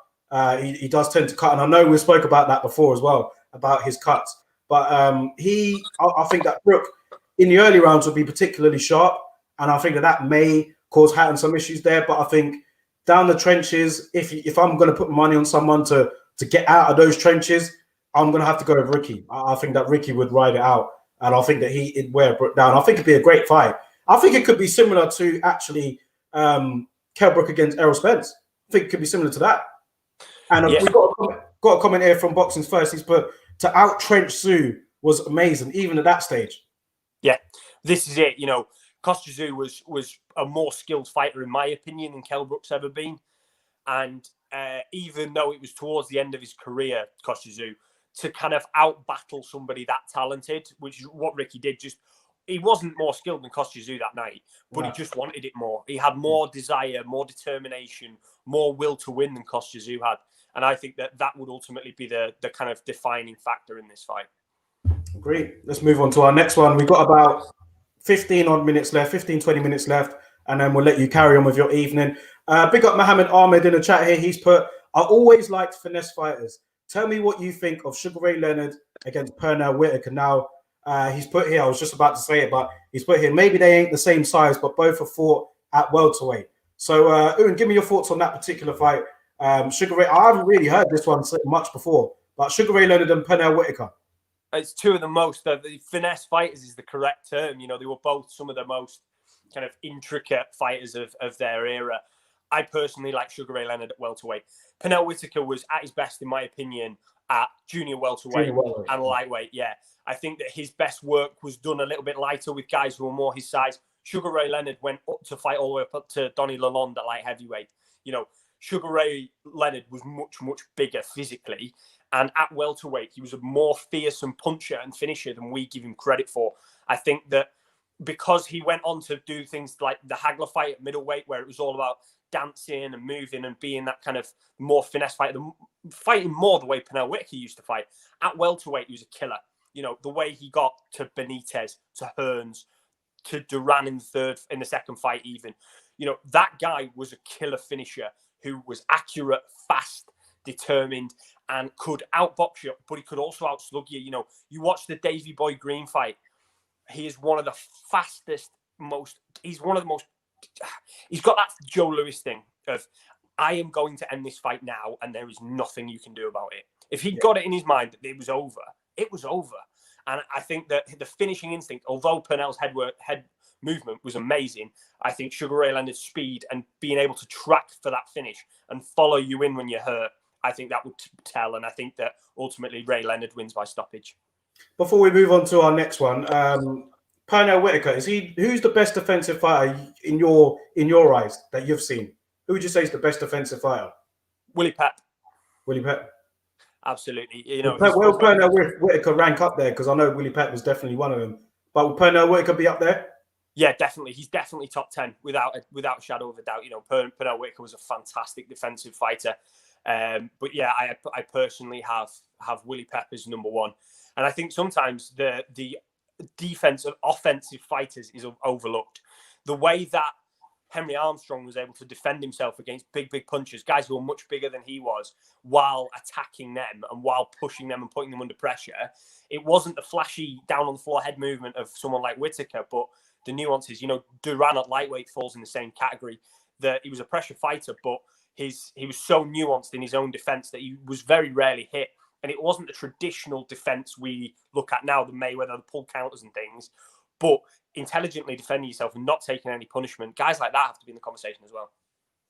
Speaker 1: He does tend to cut, and I know we spoke about that before as well, about his cuts. But I think that Brook in the early rounds would be particularly sharp, and I think that may cause Hatton some issues there. But I think down the trenches, if I'm going to put money on someone to get out of those trenches, I'm going to have to go with Ricky. I think that Ricky would ride it out, and I think that he'd wear Brook down. I think it'd be a great fight. I think it could be similar to actually Kell Brook against Errol Spence. I think it could be similar to that. And we've got a comment here from Boxing's First. He's put, to out-trench Tszyu was amazing, even at that stage.
Speaker 2: Yeah, this is it. You know, Kostya Tszyu was a more skilled fighter, in my opinion, than Kell Brook's ever been. And even though it was towards the end of his career, Kostya Tszyu, to kind of out-battle somebody that talented, which is what Ricky did, he wasn't more skilled than Kostya Tszyu that night, but he just wanted it more. He had more desire, more determination, more will to win than Kostya Tszyu had. And I think that would ultimately be the kind of defining factor in this fight.
Speaker 1: Great. Let's move on to our next one. We've got about 20 minutes left, and then we'll let you carry on with your evening. Big up Mohammed Ahmed in the chat here. He's put, I always liked finesse fighters. Tell me what you think of Sugar Ray Leonard against Pernell Whitaker. Now, he's put here, I was just about to say it, but he's put here, maybe they ain't the same size, but both have fought at welterweight. So, Ewan, give me your thoughts on that particular fight. Sugar Ray, I haven't really heard this one much before, but Sugar Ray Leonard and Pernell Whitaker.
Speaker 2: It's two of the most, the finesse fighters is the correct term. You know, they were both some of the most kind of intricate fighters of their era. I personally like Sugar Ray Leonard at welterweight. Pernell Whitaker was at his best, in my opinion, at junior welterweight and lightweight. Yeah, I think that his best work was done a little bit lighter with guys who were more his size. Sugar Ray Leonard went up to fight all the way up to Donnie Lalonde at light heavyweight. You know, Sugar Ray Leonard was much, much bigger physically. And at welterweight, he was a more fearsome puncher and finisher than we give him credit for. I think that because he went on to do things like the Hagler fight at middleweight, where it was all about dancing and moving and being that kind of more finesse fighter, fighting more the way Pernell Whitaker used to fight. At welterweight, he was a killer. You know, the way he got to Benitez, to Hearns, to Duran in the second fight even. You know, that guy was a killer finisher who was accurate, fast, determined, and could outbox you, but he could also outslug you. You know, you watch the Davey Boy Green fight. He is one of the fastest, he's one of the most, he's got that Joe Louis thing of, I am going to end this fight now, and there is nothing you can do about it. If he got it in his mind that it was over, it was over. And I think that the finishing instinct, although Pernell's head movement was amazing, I think Sugar Ray Leonard's speed and being able to track for that finish and follow you in when you're hurt, I think that would tell. And I think that ultimately Ray Leonard wins by stoppage. Before
Speaker 1: we move on to our next one, Pernell Whitaker, who's the best defensive fighter in your eyes that you've seen? Who would you say is the best defensive fighter?
Speaker 2: Willie Pep.
Speaker 1: Willie Pep.
Speaker 2: Absolutely. You know,
Speaker 1: will Pernell Whitaker rank up there? Because I know Willie Pep was definitely one of them. But will Pernell Whitaker be up there?
Speaker 2: Yeah, definitely. He's definitely top 10 without a shadow of a doubt. You know, Pernell Whitaker was a fantastic defensive fighter. But yeah, I personally have Willie Pep as number one. And I think sometimes the defense of offensive fighters is overlooked. The way that Henry Armstrong was able to defend himself against big punchers, guys who were much bigger than he was, while attacking them and while pushing them and putting them under pressure. It wasn't the flashy down on the floor head movement of someone like Whitaker, but the nuances. You know, Duran at lightweight falls in the same category. That he was a pressure fighter, but he was so nuanced in his own defense that he was very rarely hit. And it wasn't the traditional defense we look at now, the Mayweather, the pull counters and things, but intelligently defending yourself and not taking any punishment. Guys like that have to be in the conversation as well.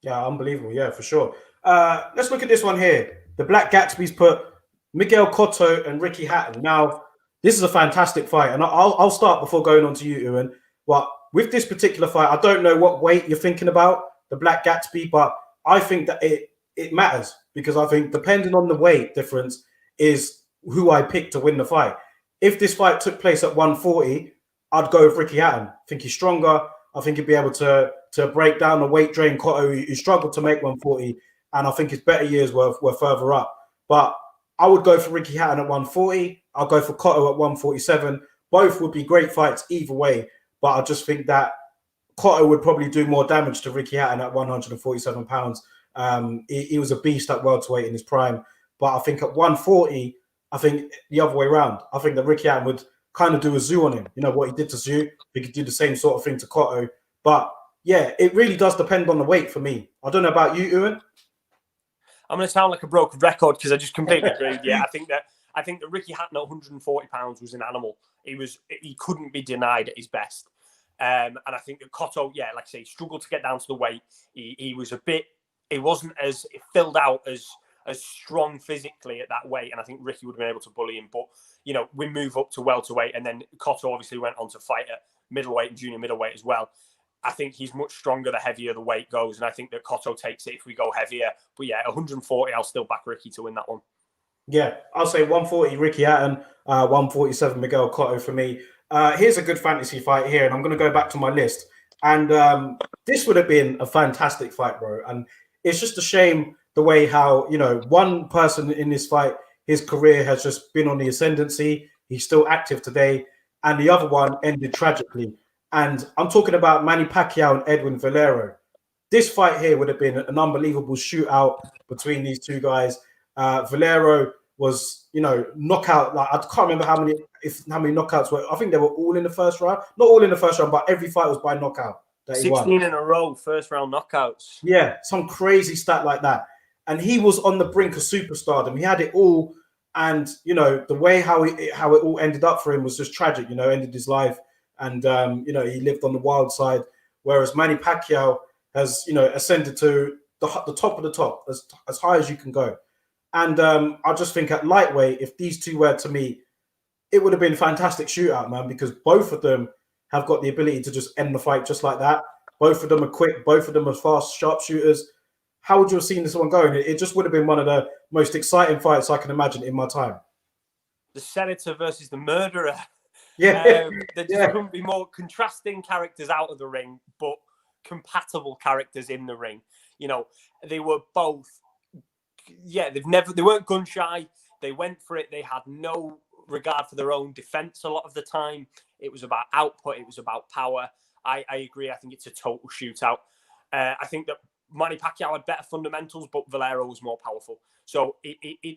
Speaker 1: Yeah, unbelievable. Yeah, for sure. Let's look at this one here. The Black Gatsby's put Miguel Cotto and Ricky Hatton. Now, this is a fantastic fight. And I'll start before going on to you, Ewan. But with this particular fight, I don't know what weight you're thinking about, the Black Gatsby, but I think that it matters, because I think depending on the weight difference is who I pick to win the fight. If this fight took place at 140, I'd go with Ricky Hatton. I think he's stronger. I think he'd be able to break down the weight drain Cotto, who struggled to make 140, and I think his better years were further up. But I would go for Ricky Hatton at 140. I'll go for Cotto at 147. Both would be great fights either way, but I just think that Cotto would probably do more damage to Ricky Hatton at 147 pounds. He was a beast at welterweight in his prime, but I think at 140, I think the other way around. I think that Ricky Hatton would kind of do a zoo on him. You know what he did to Zoo, he could do the same sort of thing to Cotto. But yeah, it really does depend on the weight for me. I don't know about you, Ewan.
Speaker 2: I'm going to sound like a broken record because I just completely agree. Yeah, I think that Ricky Hatton at 140 pounds was an animal. He couldn't be denied at his best. And I think that Cotto, yeah, like I say, struggled to get down to the weight. He wasn't as filled out as strong physically at that weight, and I think Ricky would have been able to bully him. But you know, we move up to welterweight, and then Cotto obviously went on to fight at middleweight and junior middleweight as well. I think he's much stronger the heavier the weight goes, and I think that Cotto takes it if we go heavier. But yeah, 140, I'll still back Ricky to win that one.
Speaker 1: Yeah, I'll say 140 Ricky Hatton, 147 Miguel Cotto for me. Here's a good fantasy fight here, and I'm going to go back to my list. And this would have been a fantastic fight, bro. And it's just a shame the way how, you know, one person in this fight, his career has just been on the ascendancy. He's still active today. And the other one ended tragically. And I'm talking about Manny Pacquiao and Edwin Valero. This fight here would have been an unbelievable shootout between these two guys. Valero was, you know, knockout. Like, I can't remember how many knockouts were. I think they were all in the first round. Not all in the first round, but every fight was by knockout.
Speaker 2: 16 in a row, first round knockouts.
Speaker 1: Yeah, some crazy stat like that. And he was on the brink of superstardom. He had it all. And, you know, the way how it all ended up for him was just tragic, you know, ended his life. And, you know, he lived on the wild side. Whereas Manny Pacquiao has, you know, ascended to the top of the top, as high as you can go. And I just think at lightweight, if these two were to meet, it would have been a fantastic shootout, man, because both of them have got the ability to just end the fight just like that. Both of them are quick. Both of them are fast sharpshooters. How would you have seen this one going? It just would have been one of the most exciting fights I can imagine in my time.
Speaker 2: The senator versus the murderer.
Speaker 1: Yeah.
Speaker 2: There just couldn't be more contrasting characters out of the ring, but compatible characters in the ring. You know, they were both, they weren't gun shy. They went for it. They had no regard for their own defense a lot of the time. It was about output. It was about power. I agree. I think it's a total shootout. I think that Manny Pacquiao had better fundamentals, but Valero was more powerful. So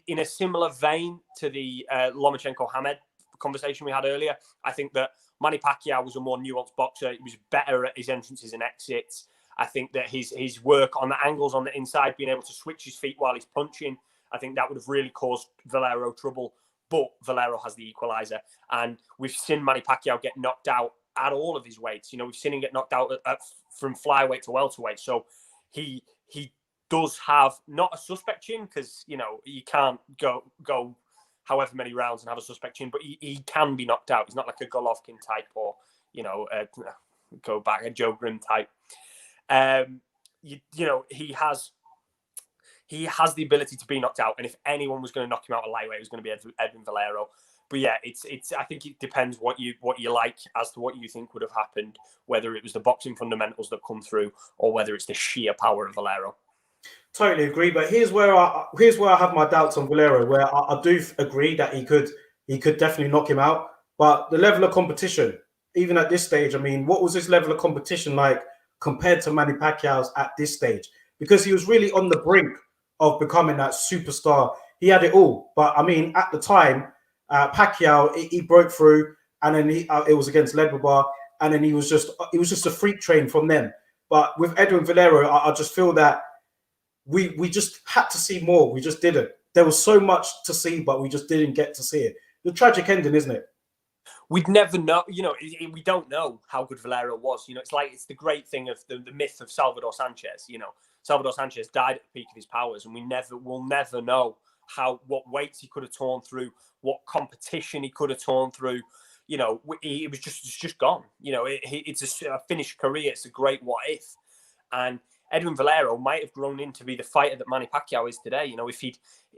Speaker 2: in a similar vein to the Lomachenko-Hamed conversation we had earlier, I think that Manny Pacquiao was a more nuanced boxer. He was better at his entrances and exits. I think that his work on the angles on the inside, being able to switch his feet while he's punching, I think that would have really caused Valero trouble. But Valero has the equalizer. And we've seen Manny Pacquiao get knocked out at all of his weights. You know, we've seen him get knocked out from flyweight to welterweight. So he does have not a suspect chin, because, you know, you can't go however many rounds and have a suspect chin, but he can be knocked out. He's not like a Golovkin type or, you know, go back, a Joe Grimm type. You know, he has the ability to be knocked out, and if anyone was going to knock him out at lightweight, it was going to be Edwin Valero. But yeah, it's. I think it depends what you like as to what you think would have happened, whether it was the boxing fundamentals that come through or whether it's the sheer power of Valero.
Speaker 1: Totally agree, but here's where I have my doubts on Valero, where I do agree that he could definitely knock him out, but the level of competition, even at this stage, I mean, what was this level of competition like compared to Manny Pacquiao's at this stage? Because he was really on the brink of becoming that superstar. He had it all, but I mean, at the time, Pacquiao he broke through, and then it was against Ledbebar, and then he was just a freak train from them. But with Edwin Valero, I just feel that we just had to see more. We just didn't. There was so much to see, but we just didn't get to see it. The tragic ending, isn't it?
Speaker 2: We'd never know. You know, we don't know how good Valero was. You know, it's the great thing of the myth of Salvador Sanchez. You know, Salvador Sanchez died at the peak of his powers, and we'll never know what weights he could have torn through, what competition he could have torn through. it was just gone. It's a finished career. It's a great what if. And Edwin Valero might have grown into be the fighter that Manny Pacquiao is today.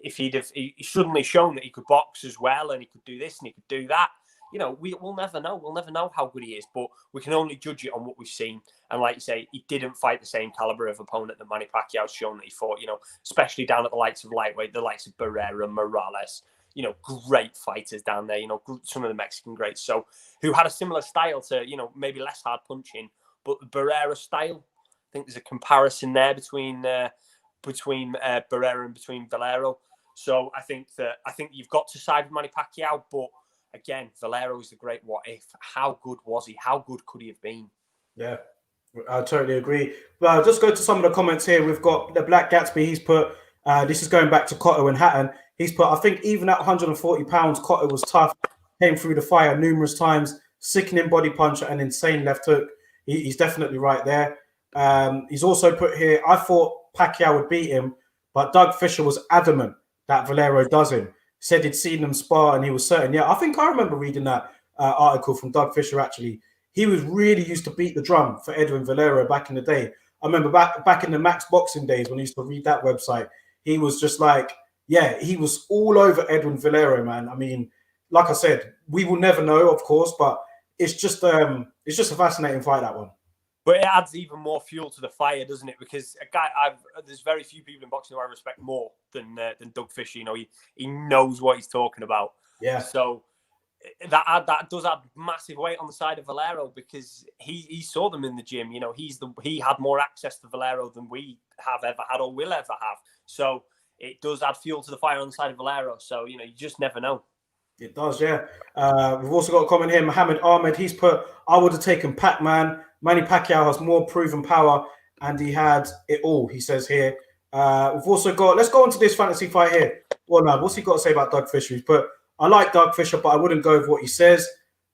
Speaker 2: If he'd suddenly shown that he could box as well and he could do this and he could do that, we'll never know. We'll never know how good he is, but we can only judge it on what we've seen. And like you say, he didn't fight the same caliber of opponent that Manny Pacquiao's shown that he fought, especially down at the likes of lightweight, the likes of Barrera, Morales, great fighters down there, some of the Mexican greats. So who had a similar style to, maybe less hard punching, but the Barrera style. I think there's a comparison there between Barrera and between Valero. So I think you've got to side with Manny Pacquiao, but again, Valero is the great what if. How good was he? How good could he have been?
Speaker 1: Yeah, I totally agree. Well, just go to some of the comments here. We've got the Black Gatsby. He's put, this is going back to Cotto and Hatton. He's put, I think even at 140 pounds, Cotto was tough, came through the fire numerous times, sickening body puncher and insane left hook. He's definitely right there. He's also put here, I thought Pacquiao would beat him, but Doug Fisher was adamant that Valero doesn't. Said he'd seen them spar and he was certain. Yeah, I think I remember reading that article from Doug Fisher, actually. He was really used to beat the drum for Edwin Valero back in the day. I remember back in the Max Boxing days when I used to read that website, he was just like, yeah, he was all over Edwin Valero, man. I mean, like I said, we will never know, of course, but it's just a fascinating fight, that one.
Speaker 2: But it adds even more fuel to the fire, doesn't it? Because there's very few people in boxing who I respect more than Doug Fisher. He knows what he's talking about.
Speaker 1: Yeah.
Speaker 2: So that does add massive weight on the side of Valero because he saw them in the gym. He had more access to Valero than we have ever had or will ever have. So it does add fuel to the fire on the side of Valero. So you just never know.
Speaker 1: It does, yeah. We've also got a comment here. Mohammed Ahmed. He's put, I would have taken Pac-Man. Manny Pacquiao has more proven power, and he had it all, he says here. We've also got, let's go on to this fantasy fight here. Well, no, what's he got to say about Doug Fisher? He's put, I like Doug Fisher, but I wouldn't go with what he says.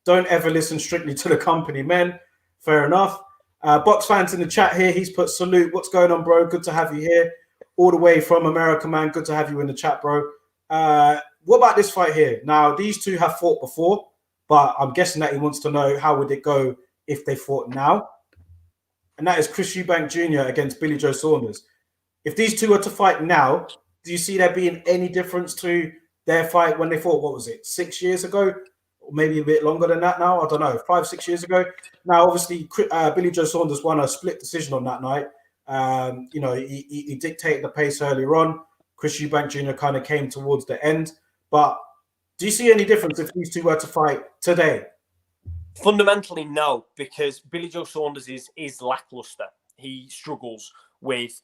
Speaker 1: Don't ever listen strictly to the company, men. Fair enough. Box fans in the chat here, he's put, salute. What's going on, bro? Good to have you here. All the way from America, man. Good to have you in the chat, bro. What about this fight here? Now, these two have fought before, but I'm guessing that he wants to know how would it go if they fought now. And that is Chris Eubanks Jr. against Billy Joe Saunders. If these two were to fight now, do you see there being any difference to their fight when they fought, what was it, 6 years ago? Or maybe a bit longer than that now? I don't know, 5-6 years ago. Now, obviously, Billy Joe Saunders won a split decision on that night. He dictated the pace earlier on. Chris Eubanks Jr. kind of came towards the end. But do you see any difference if these two were to fight today?
Speaker 2: Fundamentally, no, because Billy Joe Saunders is lackluster. He struggles with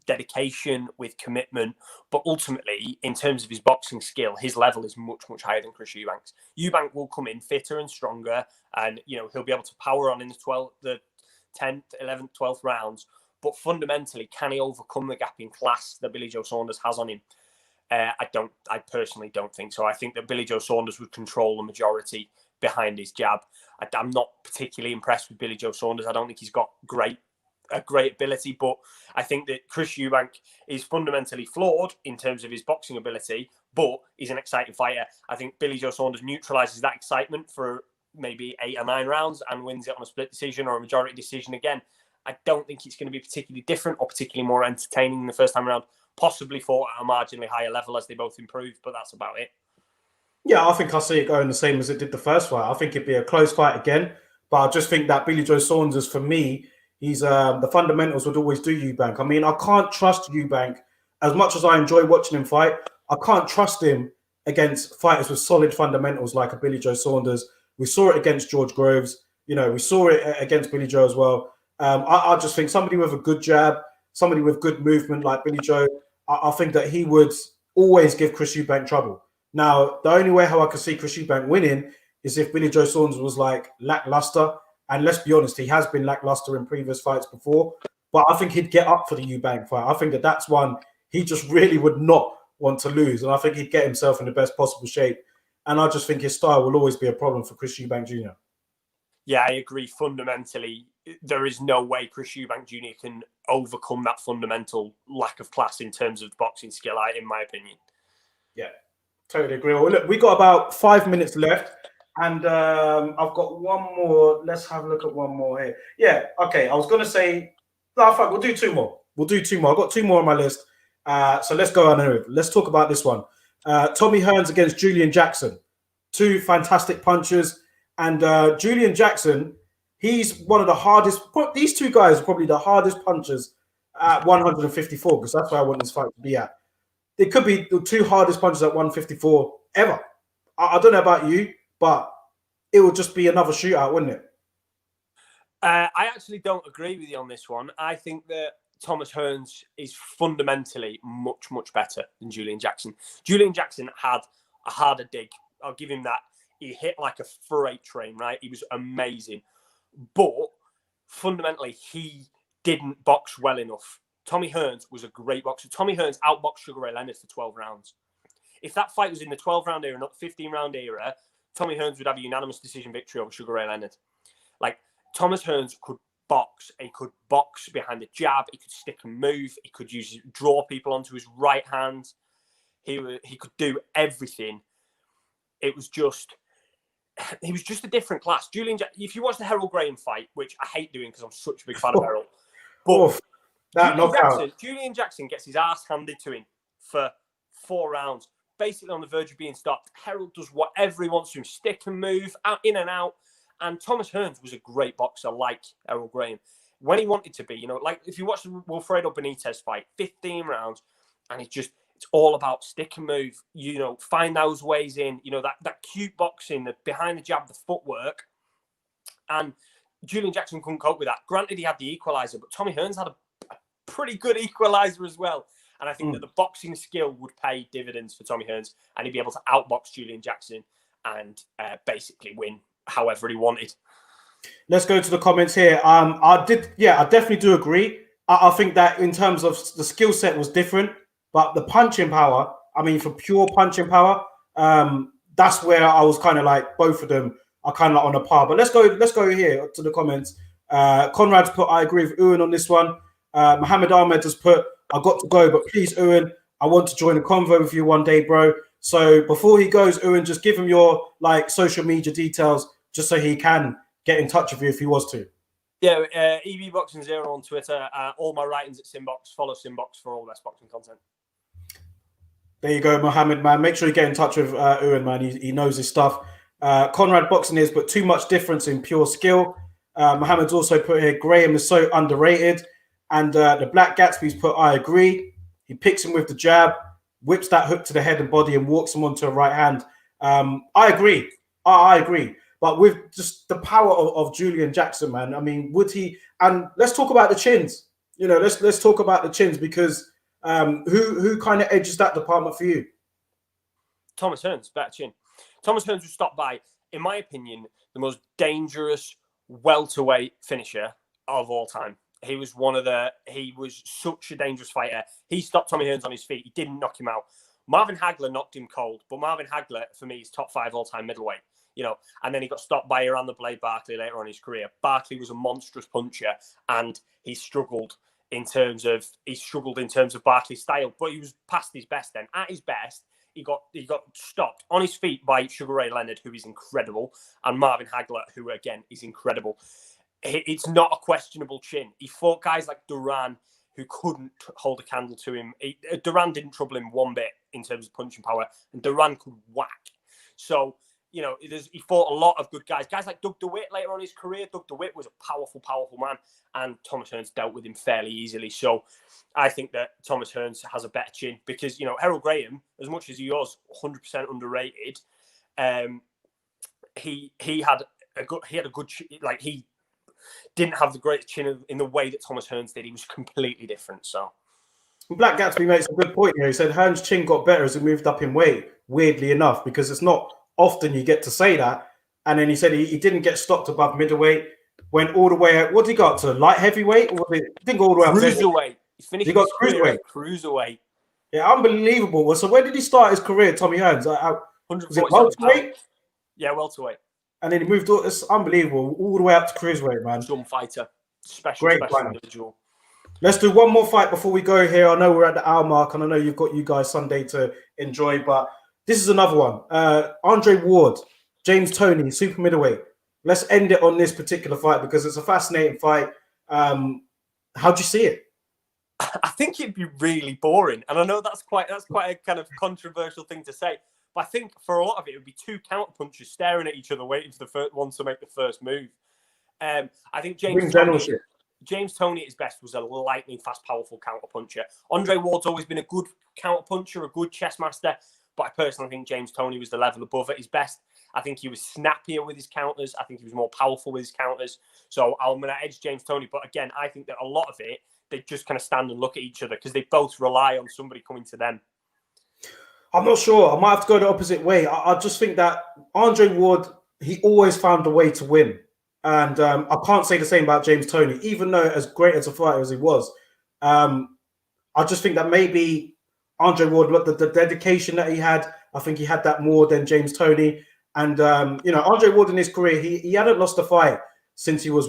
Speaker 2: dedication, with commitment, but ultimately, in terms of his boxing skill, his level is much, much higher than Chris Eubanks. Eubanks will come in fitter and stronger, and he'll be able to power on in the 10th, 11th, 12th rounds. But fundamentally, can he overcome the gap in class that Billy Joe Saunders has on him? I personally don't think so. I think that Billy Joe Saunders would control the majority behind his jab. I'm not particularly impressed with Billy Joe Saunders. I don't think he's got a great ability, but I think that Chris Eubanks is fundamentally flawed in terms of his boxing ability, but he's an exciting fighter. I think Billy Joe Saunders neutralizes that excitement for maybe 8 or 9 rounds and wins it on a split decision or a majority decision again. I don't think it's going to be particularly different or particularly more entertaining in the first time around. Possibly fought at a marginally higher level as they both improved, but that's about it.
Speaker 1: Yeah, I think I see it going the same as it did the first fight. I think it'd be a close fight again, but I just think that Billy Joe Saunders, for me, he's the fundamentals would always do Eubanks. I mean, I can't trust Eubanks as much as I enjoy watching him fight. I can't trust him against fighters with solid fundamentals like a Billy Joe Saunders. We saw it against George Groves. We saw it against Billy Joe as well. I just think somebody with a good jab, somebody with good movement like Billy Joe, I think that he would always give Chris Eubanks trouble. Now, the only way how I could see Chris Eubanks winning is if Billy Joe Saunders was like lackluster. And let's be honest, he has been lackluster in previous fights before. But I think he'd get up for the Eubanks fight. I think that that's one he just really would not want to lose. And I think he'd get himself in the best possible shape. And I just think his style will always be a problem for Chris Eubanks Jr.
Speaker 2: Yeah, I agree. Fundamentally, there is no way Chris Eubanks Jr. can overcome that fundamental lack of class in terms of boxing skill, in my opinion.
Speaker 1: Yeah, totally agree. Well, look, we got about 5 minutes left. And I've got one more. Let's have a look at one more here. Yeah, okay. I was going to say, no, fuck, we'll do two more. I've got two more on my list. So let's go on here. Let's talk about this one. Tommy Hearns against Julian Jackson. Two fantastic punchers. And Julian Jackson, he's one of the hardest. These two guys are probably the hardest punchers at 154, because that's where I want this fight to be at. It could be the two hardest punches at 154 ever. I don't know about you, but it would just be another shootout, wouldn't it?
Speaker 2: I actually don't agree with you on this one. I think that Thomas Hearns is fundamentally much, much better than Julian Jackson. Julian Jackson had a harder dig. I'll give him that. He hit like a freight train, right? He was amazing. But fundamentally, he didn't box well enough. Tommy Hearns was a great boxer. Tommy Hearns outboxed Sugar Ray Leonard for 12 rounds. If that fight was in the 12-round era, not the 15-round era, Tommy Hearns would have a unanimous decision victory over Sugar Ray Leonard. Like, Thomas Hearns could box. He could box behind the jab. He could stick and move. He could draw people onto his right hand. He could do everything. He was just a different class. If you watch the Harold Graham fight, which I hate doing because I'm such a big fan of Harold, but Julian Jackson gets his ass handed to him for 4 rounds, basically on the verge of being stopped. Harold does whatever he wants to him, stick and move, out, in and out. And Thomas Hearns was a great boxer like Harold Graham when he wanted to be. Like if you watch the Wilfredo Benitez fight, 15 rounds, and it's all about stick and move, find those ways in, that cute boxing, the behind the jab, the footwork. And Julian Jackson couldn't cope with that. Granted, he had the equalizer, but Tommy Hearns had a pretty good equalizer as well. And I think that the boxing skill would pay dividends for Tommy Hearns, and he'd be able to outbox Julian Jackson and basically win however he wanted.
Speaker 1: Let's go to the comments here. I definitely do agree. I think that in terms of the skill set was different, but the punching power, for pure punching power, that's where I was kind of like both of them are kind of on a par. But let's go here to the comments. Konrad's put, I agree with Ewan on this one. Mohammed Ahmed has put, I got to go, but please, Ewan, I want to join a convo with you one day, bro. So before he goes, Ewan, just give him your social media details, just so he can get in touch with you if he was to.
Speaker 2: Yeah, EB Boxing Zero on Twitter. All my writings at Simbox. Follow Simbox for all the best boxing content.
Speaker 1: There you go, Mohammed, man. Make sure you get in touch with Ewan, man. He knows his stuff. Konrad Boxing is, but too much difference in pure skill. Mohammed's also put here, Graham is so underrated. And the Black Gatsby's put, I agree. He picks him with the jab, whips that hook to the head and body, and walks him onto a right hand. I agree. I agree. But with just the power of Julian Jackson, man, would he? And let's talk about the chins. Let's talk about the chins, because who kind of edges that department for you?
Speaker 2: Thomas Hearns, better chin. Thomas Hearns was stopped by, in my opinion, the most dangerous welterweight finisher of all time. He was such a dangerous fighter. He stopped Tommy Hearns on his feet. He didn't knock him out. Marvin Hagler knocked him cold, but Marvin Hagler, for me, is top 5 all-time middleweight. And then he got stopped by Iran the Blade Barkley later on in his career. Barkley was a monstrous puncher, and he struggled in terms of Barkley's style, but he was past his best then. At his best, he got stopped on his feet by Sugar Ray Leonard, who is incredible, and Marvin Hagler, who again is incredible. It's not a questionable chin. He fought guys like Duran, who couldn't hold a candle to him. Duran didn't trouble him one bit in terms of punching power, and Duran could whack. So, he fought a lot of good guys. Guys like Doug DeWitt later on in his career. Doug DeWitt was a powerful, powerful man, and Thomas Hearns dealt with him fairly easily. So I think that Thomas Hearns has a better chin because, Harold Graham, as much as he was 100% underrated, he had a good chin. Like, he didn't have the greatest chin in the way that Thomas Hearns did. He was completely different. So
Speaker 1: Black Gatsby makes a good point here. He said Hearns' chin got better as he moved up in weight, weirdly enough, because it's not often you get to say that. And then he said he didn't get stopped above middleweight, went all the way out. What did he got to? Light heavyweight? Or was it, didn't go all the way up.
Speaker 2: Cruiserweight.
Speaker 1: He got cruiserweight.
Speaker 2: Cruiserweight.
Speaker 1: Yeah, unbelievable. Well, so where did he start his career, Tommy Hearns? Was it welterweight?
Speaker 2: Yeah, welterweight.
Speaker 1: And then he moved. It's unbelievable, all the way up to cruiserweight, man.
Speaker 2: Some fighter, special individual.
Speaker 1: Let's do one more fight before we go here. I know we're at the hour mark, and I know you've got you guys Sunday to enjoy, but this is another one. Andre Ward, James Toney, super middleweight. Let's end it on this particular fight because it's a fascinating fight. How'd you see it?
Speaker 2: I think it'd be really boring, and I know that's quite a kind of controversial thing to say. But I think for a lot of it, it would be two counterpunchers staring at each other, waiting for the first one to make the first move. I think James Toney at his best was a lightning fast, powerful counterpuncher. Andre Ward's always been a good counterpuncher, a good chess master, but I personally think James Toney was the level above at his best. I think he was snappier with his counters. I think he was more powerful with his counters. So I'm going to edge James Toney. But again, I think that a lot of it, they just kind of stand and look at each other because they both rely on somebody coming to them.
Speaker 1: I'm not sure. I might have to go the opposite way. I just think that Andre Ward, he always found a way to win. And I can't say the same about James Toney, even though as great as a fighter as he was. I just think that maybe Andre Ward, look, the dedication that he had, I think he had that more than James Toney. And, Andre Ward in his career, he hadn't lost a fight since he was,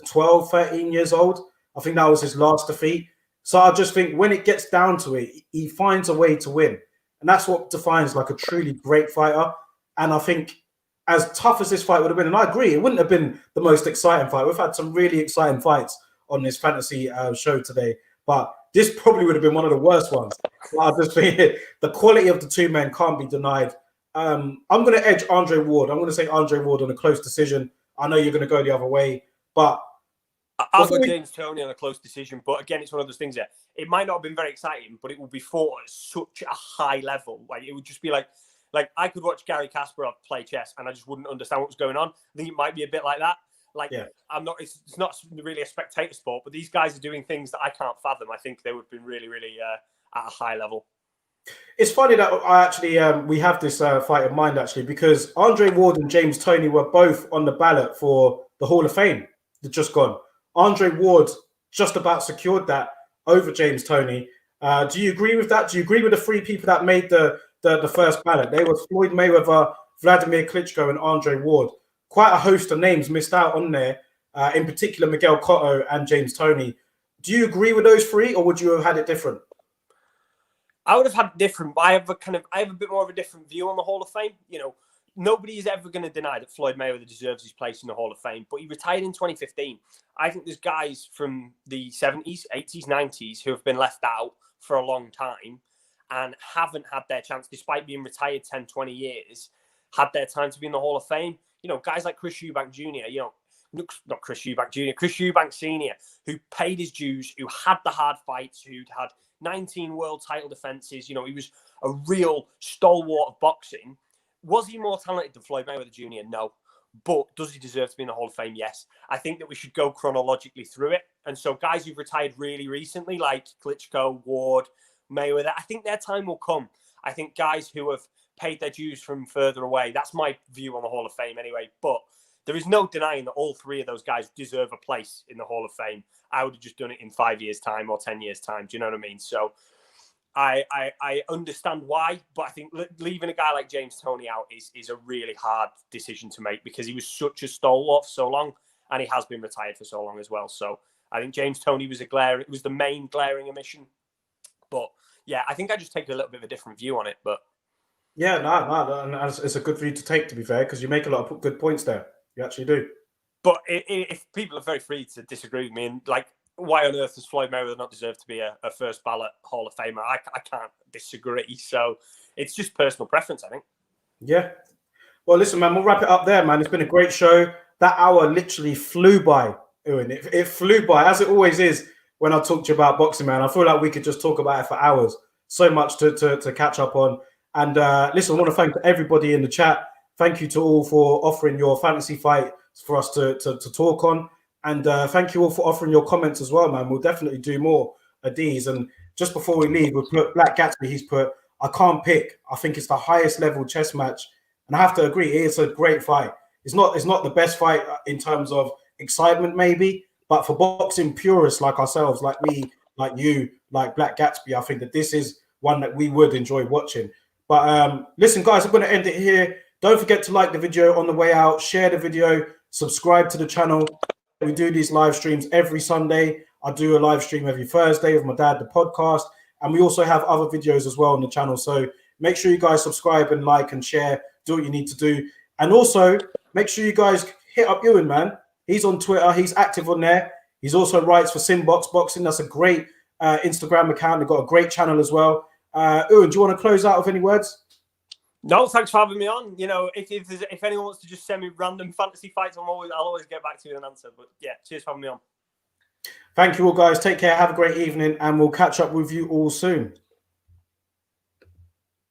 Speaker 1: 12, 13 years old? I think that was his last defeat. So I just think when it gets down to it, he finds a way to win. And that's what defines like a truly great fighter. And I think as tough as this fight would have been, and I agree, it wouldn't have been the most exciting fight. We've had some really exciting fights on this fantasy show today. But this probably would have been one of the worst ones. I just think the quality of the two men can't be denied. I'm going to edge Andre Ward. I'm going to say Andre Ward on a close decision. I know you're going to go the other way, but
Speaker 2: I'll go James Toney on a close decision. But again, it's one of those things that it might not have been very exciting, but it will be fought at such a high level. Like it would just be like I could watch Gary Kasparov play chess and I just wouldn't understand what was going on. I think it might be a bit like that. It's not really a spectator sport, but these guys are doing things that I can't fathom. I think they would have been really, really at a high level.
Speaker 1: It's funny that I actually we have this fight in mind actually because Andre Ward and James Toney were both on the ballot for the Hall of Fame. They're just gone. Andre Ward just about secured that over James Toney. Do you agree with that? Do you agree with the three people that made the first ballot? They were Floyd Mayweather, Vladimir Klitschko, and Andre Ward. Quite a host of names missed out on there. In particular, Miguel Cotto and James Toney. Do you agree with those three, or would you have had it different?
Speaker 2: I would have had different. I have a bit more of a different view on the Hall of Fame. You know, nobody is ever going to deny that Floyd Mayweather deserves his place in the Hall of Fame, but he retired in 2015. I think there's guys from the 70s, 80s, 90s who have been left out for a long time and haven't had their chance, despite being retired 10, 20 years, had their time to be in the Hall of Fame. You know, guys like Chris Eubanks Jr., not Chris Eubanks Jr., Chris Eubanks Sr., who paid his dues, who had the hard fights, who'd had 19 world title defenses. You know, he was a real stalwart of boxing. Was he more talented than Floyd Mayweather Jr.? No. But does he deserve to be in the Hall of Fame? Yes. I think that we should go chronologically through it. And so guys who've retired really recently, like Klitschko, Ward, Mayweather, I think their time will come. I think guys who have paid their dues from further away, that's my view on the Hall of Fame anyway. But there is no denying that all three of those guys deserve a place in the Hall of Fame. I would have just done it in 5 years' time or 10 years' time. Do you know what I mean? So I understand why, but I think leaving a guy like James Toney out is a really hard decision to make because he was such a stalwart for so long and he has been retired for so long as well. So I think James Toney was the main glaring omission. But yeah, I think I just take a little bit of a different view on it. But
Speaker 1: yeah, no, it's a good view to take, to be fair, because you make a lot of good points there. You actually do.
Speaker 2: But if people are very free to disagree with me, and like, why on earth does Floyd Mayweather not deserve to be a first ballot Hall of Famer? I can't disagree. So it's just personal preference, I think.
Speaker 1: Yeah. Well, listen, man, we'll wrap it up there, man. It's been a great show. That hour literally flew by, Ewan. It flew by, as it always is when I talk to you about boxing, man. I feel like we could just talk about it for hours. So much to catch up on. And listen, I want to thank everybody in the chat. Thank you to all for offering your fantasy fight for us to talk on. And thank you all for offering your comments as well, man. We'll definitely do more of these. And just before we leave, we'll put Black Gatsby. He's put, I can't pick. I think it's the highest level chess match. And I have to agree, it's a great fight. It's not the best fight in terms of excitement, maybe. But for boxing purists like ourselves, like me, like you, like Black Gatsby, I think that this is one that we would enjoy watching. But listen, guys, I'm going to end it here. Don't forget to like the video on the way out, share the video, subscribe to the channel. We do these live streams every Sunday. I do a live stream every Thursday with my dad, the podcast. And we also have other videos as well on the channel. So make sure you guys subscribe and like and share. Do what you need to do. And also, make sure you guys hit up Ewan, man. He's on Twitter. He's active on there. He's also writes for Simbox Boxing. That's a great Instagram account. They've got a great channel as well. Ewan, do you want to close out with any words?
Speaker 2: No, thanks for having me on. You know, if anyone wants to just send me random fantasy fights, I'll always get back to you with an answer. But yeah, cheers for having me on.
Speaker 1: Thank you all, guys. Take care. Have a great evening, and we'll catch up with you all soon.